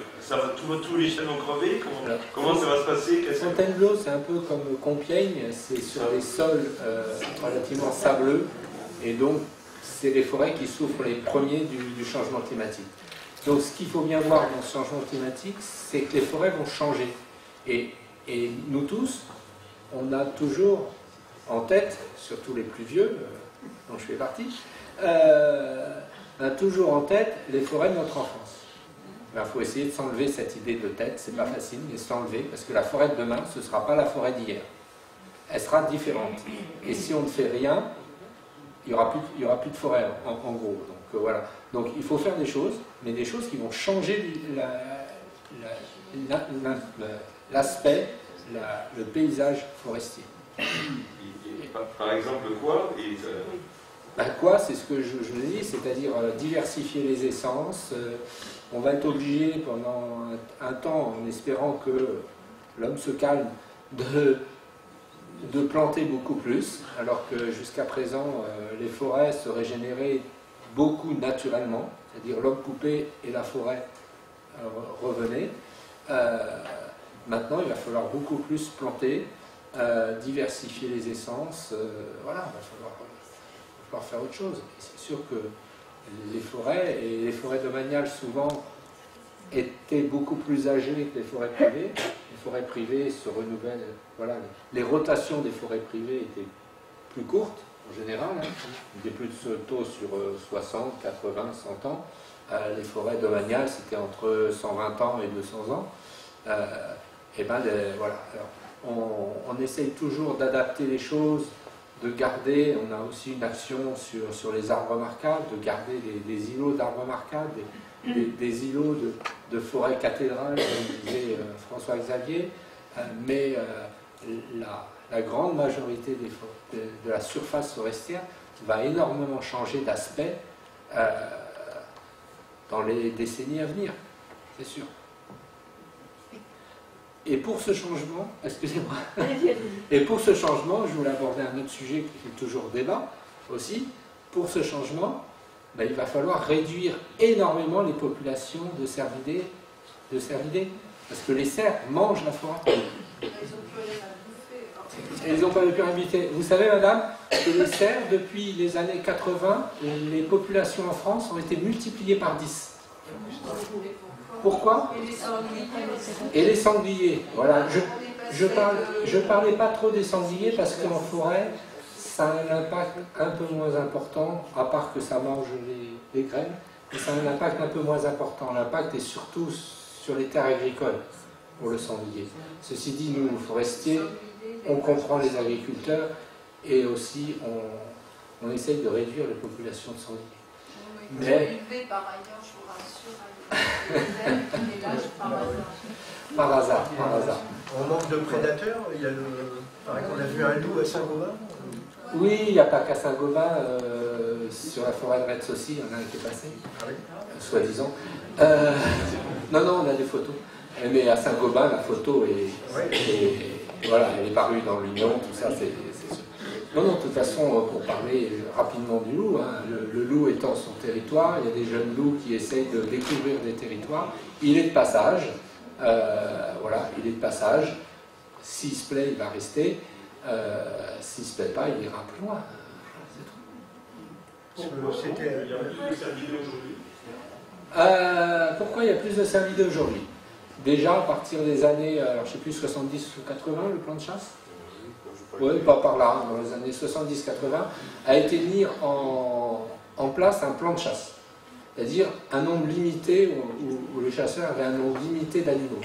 tous les chênes ont crevé, comment ça va se passer? Fontainebleau, c'est un peu comme Compiègne, c'est sur des sols relativement sableux, et donc c'est les forêts qui souffrent les premiers du changement climatique. Donc ce qu'il faut bien voir dans ce changement climatique, c'est que les forêts vont changer. Et nous tous, on a toujours en tête, surtout les plus vieux, dont je fais partie, on a toujours en tête les forêts de notre enfance. Il faut essayer de s'enlever cette idée de tête, c'est pas facile, mais s'enlever, parce que la forêt de demain, ce ne sera pas la forêt d'hier. Elle sera différente. Et si on ne fait rien, il n'y aura plus de forêt, en gros. Donc voilà. Donc il faut faire des choses, mais des choses qui vont changer l'aspect, le paysage forestier. Par exemple, quoi? Quoi, c'est ce que je vous ai dit, c'est-à-dire diversifier les essences. On va être obligé pendant un temps, en espérant que l'homme se calme, de planter beaucoup plus, alors que jusqu'à présent, les forêts se régénéraient beaucoup naturellement, c'est-à-dire l'homme coupait et la forêt revenait. Maintenant, il va falloir beaucoup plus planter, diversifier les essences, voilà, il va falloir faire autre chose. C'est sûr que les forêts domaniales souvent étaient beaucoup plus âgées que les forêts privées. Les forêts privées se renouvellent, voilà, les rotations des forêts privées étaient plus courtes en général, hein. Des plus de taux sur 60, 80, 100 ans. Les forêts domaniales c'était entre 120 ans et 200 ans. Et ben voilà. Alors, on essaye toujours d'adapter les choses, de garder, on a aussi une action sur les arbres remarquables, de garder des îlots d'arbres remarquables, des îlots de forêts cathédrales, comme disait François-Xavier, mais la grande majorité de la surface forestière va énormément changer d'aspect dans les décennies à venir, c'est sûr. Et pour ce changement, excusez-moi, et pour ce changement, je voulais aborder un autre sujet qui fait toujours débat aussi. Pour ce changement, ben, il va falloir réduire énormément les populations de cervidés, parce que les cerfs mangent la forêt. Et ils n'ont pas pu inviter. Vous savez, madame, que les cerfs, depuis les années 80, les populations en France ont été multipliées par 10. Pourquoi? Et les sangliers. Voilà. Je parlais pas trop des sangliers parce qu'en forêt, ça a un impact un peu moins important, à part que ça mange les graines, mais ça a un impact un peu moins important. L'impact est surtout sur les terres agricoles pour le sanglier. Ceci dit, nous, forestiers, on comprend les agriculteurs et aussi on essaye de réduire les populations de sangliers. Mais par ailleurs, je vous rassure, par hasard. On manque de prédateurs. Il y a pareil qu'on a vu un loup à Saint-Gobain. Oui, il n'y a pas qu'à Saint-Gobain. Sur la forêt de Retz aussi, il y en a un qui est passé, soi-disant. Non, on a des photos. Mais à Saint-Gobain, la photo voilà, elle est parue dans l'Union, tout ça, c'est sûr. Non, de toute façon, pour parler rapidement du loup, hein, le loup étant son territoire, il y a des jeunes loups qui essayent de découvrir des territoires. Il est de passage, voilà, il est de passage. S'il se plaît, il va rester. S'il ne se plaît pas, il ira plus loin. Pourquoi il y a plus de cervidés aujourd'hui? Déjà, à partir des années, alors, je ne sais plus, 70 ou 80, le plan de chasse? oui, pas par là, dans les années 70-80, a été mis en place un plan de chasse. C'est-à-dire un nombre limité, où les chasseurs avaient un nombre limité d'animaux.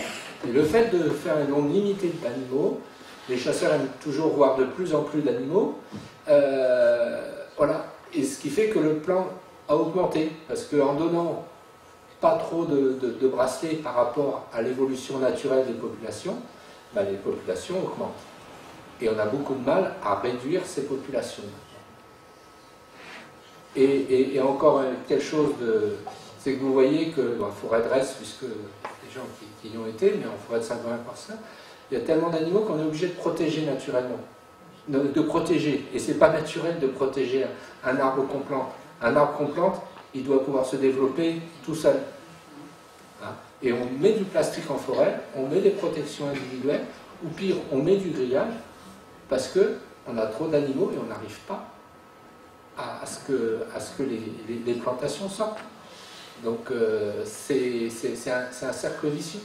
Et le fait de faire un nombre limité d'animaux, les chasseurs aiment toujours voir de plus en plus d'animaux, voilà. Et ce qui fait que le plan a augmenté, parce qu'en donnant pas trop de bracelets par rapport à l'évolution naturelle des populations, ben les populations augmentent. Et on a beaucoup de mal à réduire ces populations. Et encore quelque chose de... C'est que vous voyez que dans la forêt de Retz, puisque les gens qui y ont été, mais en forêt de Saint-Gobain-Parcin, il y a tellement d'animaux qu'on est obligé de protéger naturellement. De protéger. Et c'est pas naturel de protéger un arbre qu'on plante. Un arbre qu'on plante, il doit pouvoir se développer tout seul. Hein? Et on met du plastique en forêt, on met des protections individuelles, ou pire, on met du grillage, parce qu'on a trop d'animaux et on n'arrive pas à ce que les plantations sortent. Donc c'est un cercle vicieux.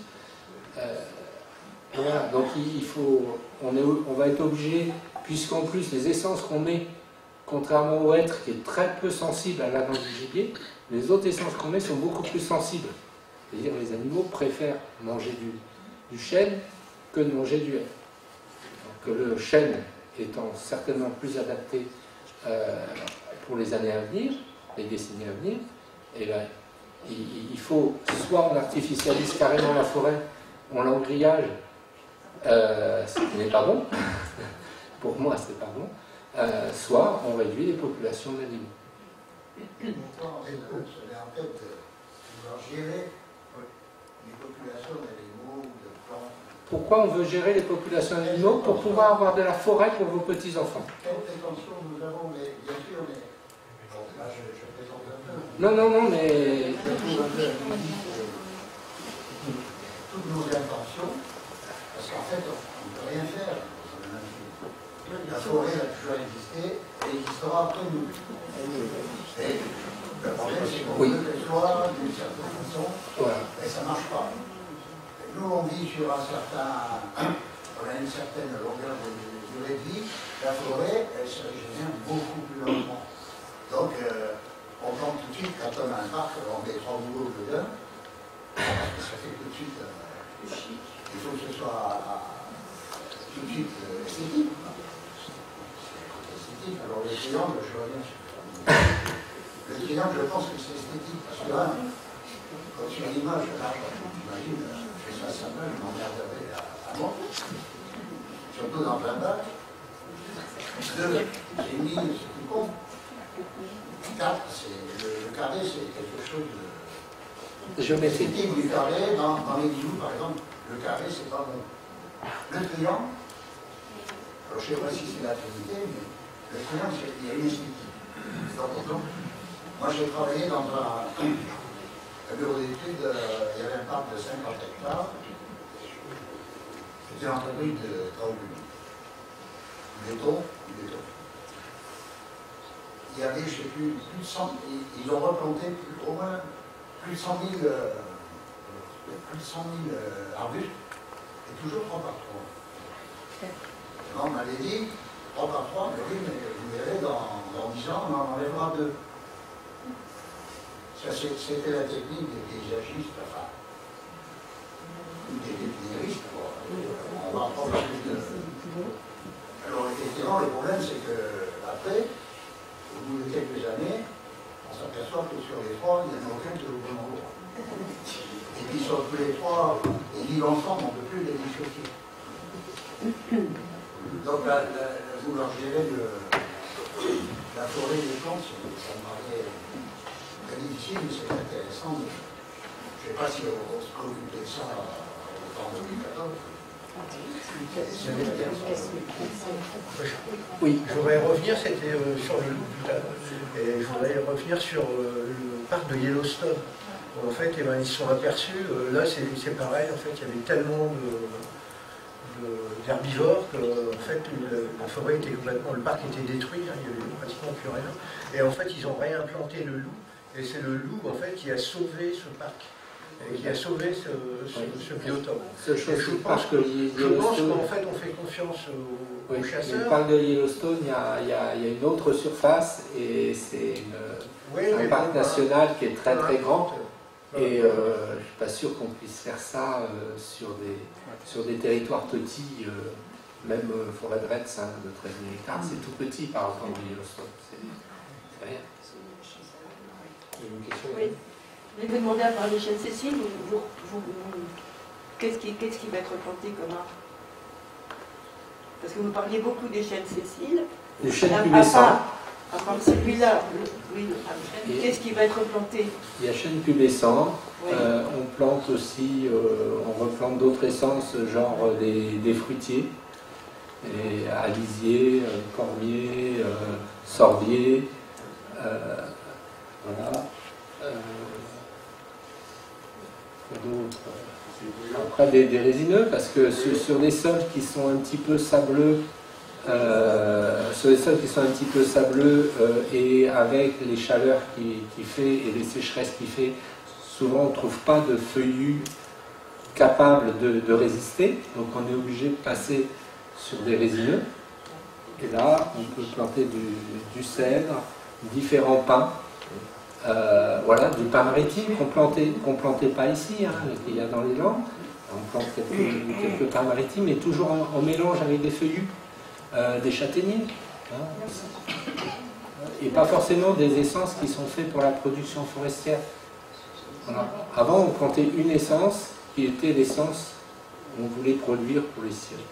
Voilà, donc on va être obligé, puisqu'en plus les essences qu'on met, contrairement au hêtre qui est très peu sensible à l'agence du gibier, les autres essences qu'on met sont beaucoup plus sensibles. C'est-à-dire les animaux préfèrent manger du chêne que de manger du hêtre. Donc le chêne étant certainement plus adapté pour les années à venir, les décennies à venir, et là, il faut soit on artificialise carrément la forêt, on l'engrillage, ce qui n'est pas bon, pour moi c'est pas bon, soit on réduit les populations d'animaux. En fait, gérer les populations d'animaux, de plantes. Pourquoi on veut gérer les populations d'animaux? Pour pouvoir avoir de la forêt pour vos petits-enfants. Quelle prétention nous avons, mais bien sûr, mais... Bon, là, je présente un peu. Non, mais... Toutes nos intentions, parce qu'en fait, on ne peut rien faire. La forêt a toujours existé, et existera après nous. Et le problème, c'est qu'on veut qu'elle soit d'une certaine façon, et ça ne marche pas. Nous, on vit sur un certain... On a une certaine longueur de durée de vie. La forêt, elle se régénère beaucoup plus lentement. Donc, on plante tout de suite, quand on a un parc, on met 3 boulots dedans, parce que ça fait tout de suite... il faut que ce soit tout de suite esthétique. Esthétique. Alors, les triangles, je reviens sur le triangle, je pense que c'est esthétique, parce que là, quand sur l'image, là, j'imagine, je fais ça simple, je m'emmerderais à mort, surtout dans plein bac. 2, c'est une ligne, c'est tout con. 4, le carré, c'est quelque chose de esthétique du carré. Dans les bijoux, par exemple, le carré, c'est pas bon. Le triangle, alors je ne sais pas si c'est la trinité, mais le triangle, il y a une esthétique. Donc, moi, j'ai travaillé dans un bureau d'études, il y avait un parc de 50 hectares. C'était une entreprise de travaux publics. Béton. Il y avait, je ne sais plus de 100, ils ont replanté au moins plus de 100 000 arbustes, et toujours 3 par 3. On m'avait dit, 3 par 3, mais oui, mais vous verrez, dans 10 ans, on en enlèvera 2. C'était la technique des paysagistes, enfin, des pépiniéristes, quoi. On va pas parler de... Alors, effectivement, le problème, c'est que après, au bout de quelques années, on s'aperçoit que sur les 3, il n'y en a aucun qui est au bon endroit. Et puis sur tous les 3, ils vivent ensemble, on ne peut plus les dissocier. Donc, vous leur gérez la forêt des plantes, ça me paraît très difficile, mais c'est intéressant. Je ne sais pas si on se préoccupe de ça en 2014. Oui, je voudrais revenir, c'était sur le loup, et je voudrais revenir sur le parc de Yellowstone. En fait, eh ben, ils se sont aperçus, là c'est pareil, en fait, il y avait tellement d'herbivores que en fait, la forêt était complètement, le parc était détruit, hein, il n'y avait pratiquement plus rien. Et en fait, ils ont réimplanté le loup, et c'est le loup en fait qui a sauvé ce parc. et qui a sauvé ce biotope. Je pense qu'en fait on fait confiance aux chasseurs. On parle de Yellowstone, il y a une autre surface et c'est un parc national qui est très très grand. Et je ne suis pas sûr qu'on puisse faire ça sur des territoires petits, même forêt de Retz de 13 000 hectares, c'est tout petit par rapport à Yellowstone. C'est rien. Une question. Oui. Je vais vous demander à part les chênes Cécile, qu'est-ce qui va être planté comme arbre? Parce que vous parliez beaucoup des chênes Cécile. Les chênes pubescents. À part celui-là, oui. Qu'est-ce qui va être planté? Il y a chênes pubescents. Oui. On plante aussi, on replante d'autres essences, genre des fruitiers, et alisier, cormier, sorbier. Voilà. Après des résineux, parce que sur des sols qui sont un petit peu sableux, et avec les chaleurs qu'il fait et les sécheresses qu'il fait, souvent on ne trouve pas de feuillus capables de résister, donc on est obligé de passer sur des résineux. Et là, on peut planter du cèdre, différents pins. Voilà, du pain maritime qu'on plantait pas ici, qu'il y a dans les Landes. On plante quelques pins maritimes, mais toujours en mélange avec des feuillus, des châtaigniers. Et pas forcément des essences qui sont faites pour la production forestière. Voilà. Avant, on plantait une essence qui était l'essence qu'on voulait produire pour les scieries.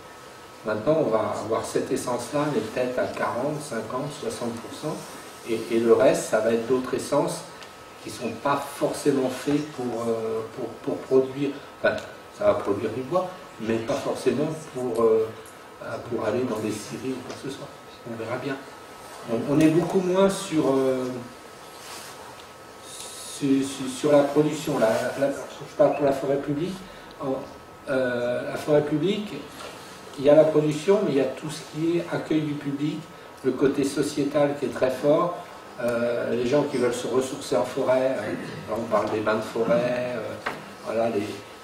Maintenant, on va avoir cette essence-là, mais peut-être à 40, 50, 60%. Et le reste, ça va être d'autres essences qui ne sont pas forcément faites pour produire, enfin, ça va produire du bois, mais pas forcément pour aller dans des scieries ou quoi que ce soit. On verra bien. On est beaucoup moins sur la production. Je parle pour la forêt publique. La forêt publique, il y a la production, mais il y a tout ce qui est accueil du public, le côté sociétal qui est très fort, les gens qui veulent se ressourcer en forêt, on parle des bains de forêt, voilà,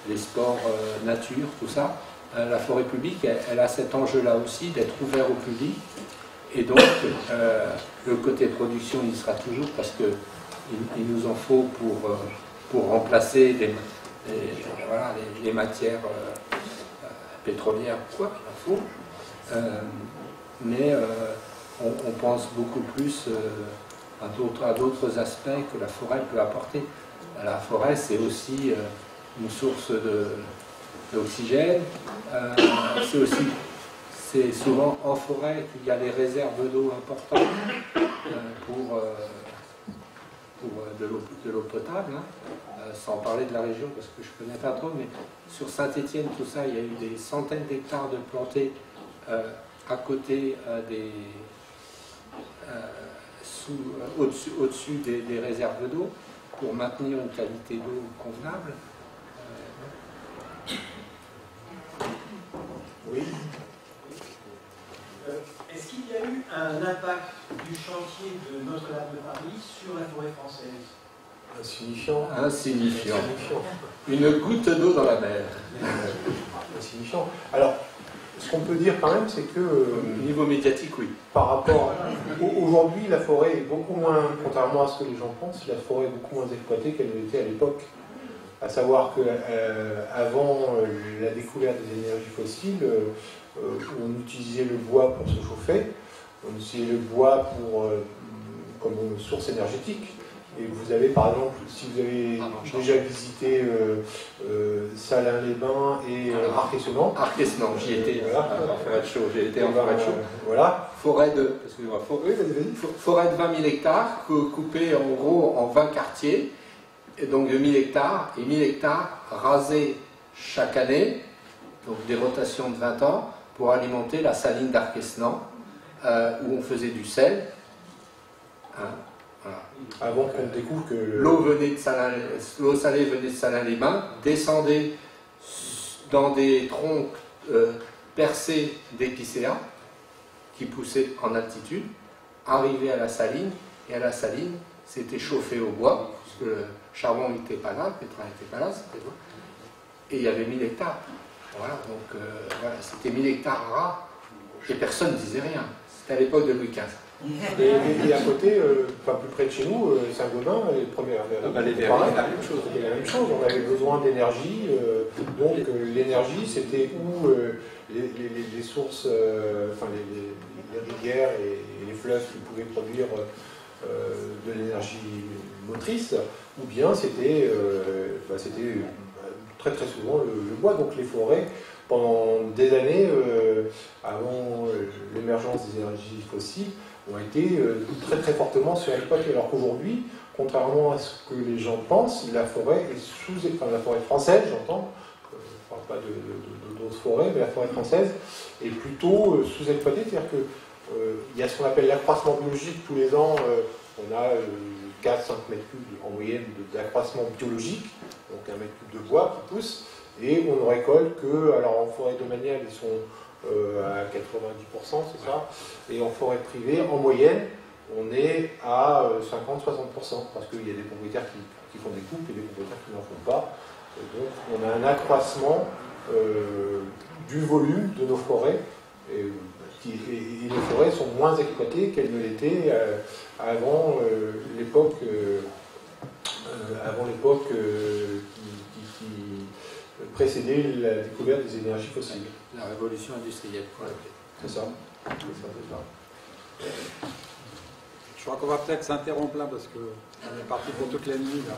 les sports nature, tout ça. La forêt publique, elle a cet enjeu-là aussi, d'être ouvert au public. Et donc, le côté production, il sera toujours, parce qu'il nous en faut pour remplacer les matières pétrolières, quoi, il en faut. Mais on pense beaucoup plus à d'autres aspects que la forêt peut apporter. La forêt, c'est aussi une source d'oxygène. C'est souvent en forêt qu'il y a les réserves d'eau importantes pour de l'eau potable, sans parler de la région parce que je ne connais pas trop, mais sur Saint-Étienne, tout ça, il y a eu des centaines d'hectares de plantés à côté au-dessus des réserves d'eau pour maintenir une qualité d'eau convenable. Oui. Est-ce qu'il y a eu un impact du chantier de Notre-Dame de Paris sur la forêt française? Insignifiant. Insignifiant. Une goutte d'eau dans la mer. Insignifiant. Alors, ce qu'on peut dire quand même, c'est que... Au niveau médiatique, oui. Par rapport... Aujourd'hui, la forêt est beaucoup moins, contrairement à ce que les gens pensent, la forêt est beaucoup moins exploitée qu'elle l'était à l'époque. À savoir qu'avant la découverte des énergies fossiles, on utilisait le bois pour se chauffer, on utilisait le bois comme source énergétique. Et vous avez par exemple, si vous avez déjà visité Salins-les-Bains et Arc-et-Senans. Arc-et-Senans, j'y étais, voilà. Forêt de Chaux, j'ai été en forêt de Chaux. Voilà. Forêt de 20 000 hectares, coupée en gros en 20 quartiers, et donc de 1000 hectares, et 1000 hectares rasés chaque année, donc des rotations de 20 ans, pour alimenter la saline d'Arc-et-Senans, où on faisait du sel. Voilà. Avant qu'on découvre que... L'eau salée venait de Salins-les-Bains, descendait dans des troncs percés d'épicéas qui poussaient en altitude, arrivait à la saline, et à la saline, c'était chauffé au bois, puisque le charbon n'était pas là, le pétrole n'était pas là, et il y avait 1000 hectares. Voilà, donc voilà, c'était 1000 hectares rares, et personne ne disait rien. C'était à l'époque de Louis XV. Et à côté, enfin plus près de chez nous, Saint-Gobain, les premières pareil, la même chose. C'était la même chose, on avait besoin d'énergie, donc l'énergie c'était où les sources, enfin les rivières et les fleuves qui pouvaient produire de l'énergie motrice, ou bien c'était très très souvent le bois, donc les forêts. Pendant des années, avant l'émergence des énergies fossiles, ont été très très fortement sur l'époque, alors qu'aujourd'hui, contrairement à ce que les gens pensent, la forêt est la forêt française, j'entends, je ne parle pas d'autres forêts, mais la forêt française est plutôt sous-exploitée, c'est-à-dire qu'il y a ce qu'on appelle l'accroissement biologique tous les ans, on a 4-5 mètres cubes en moyenne d'accroissement biologique, donc 1 mètre cube de bois qui pousse, et on ne récolte que, alors en forêt domaniale, ils sont à 90%, c'est ça, et en forêt privée, en moyenne, on est à 50-60%, parce qu'il y a des propriétaires qui font des coupes et des propriétaires qui n'en font pas. Et donc on a un accroissement du volume de nos forêts, et les forêts sont moins exploitées qu'elles ne l'étaient avant l'époque qui précédait la découverte des énergies fossiles. La révolution industrielle, pour l'appeler. C'est ça. Je crois qu'on va peut-être s'interrompre là parce qu'on est parti pour toute la nuit là.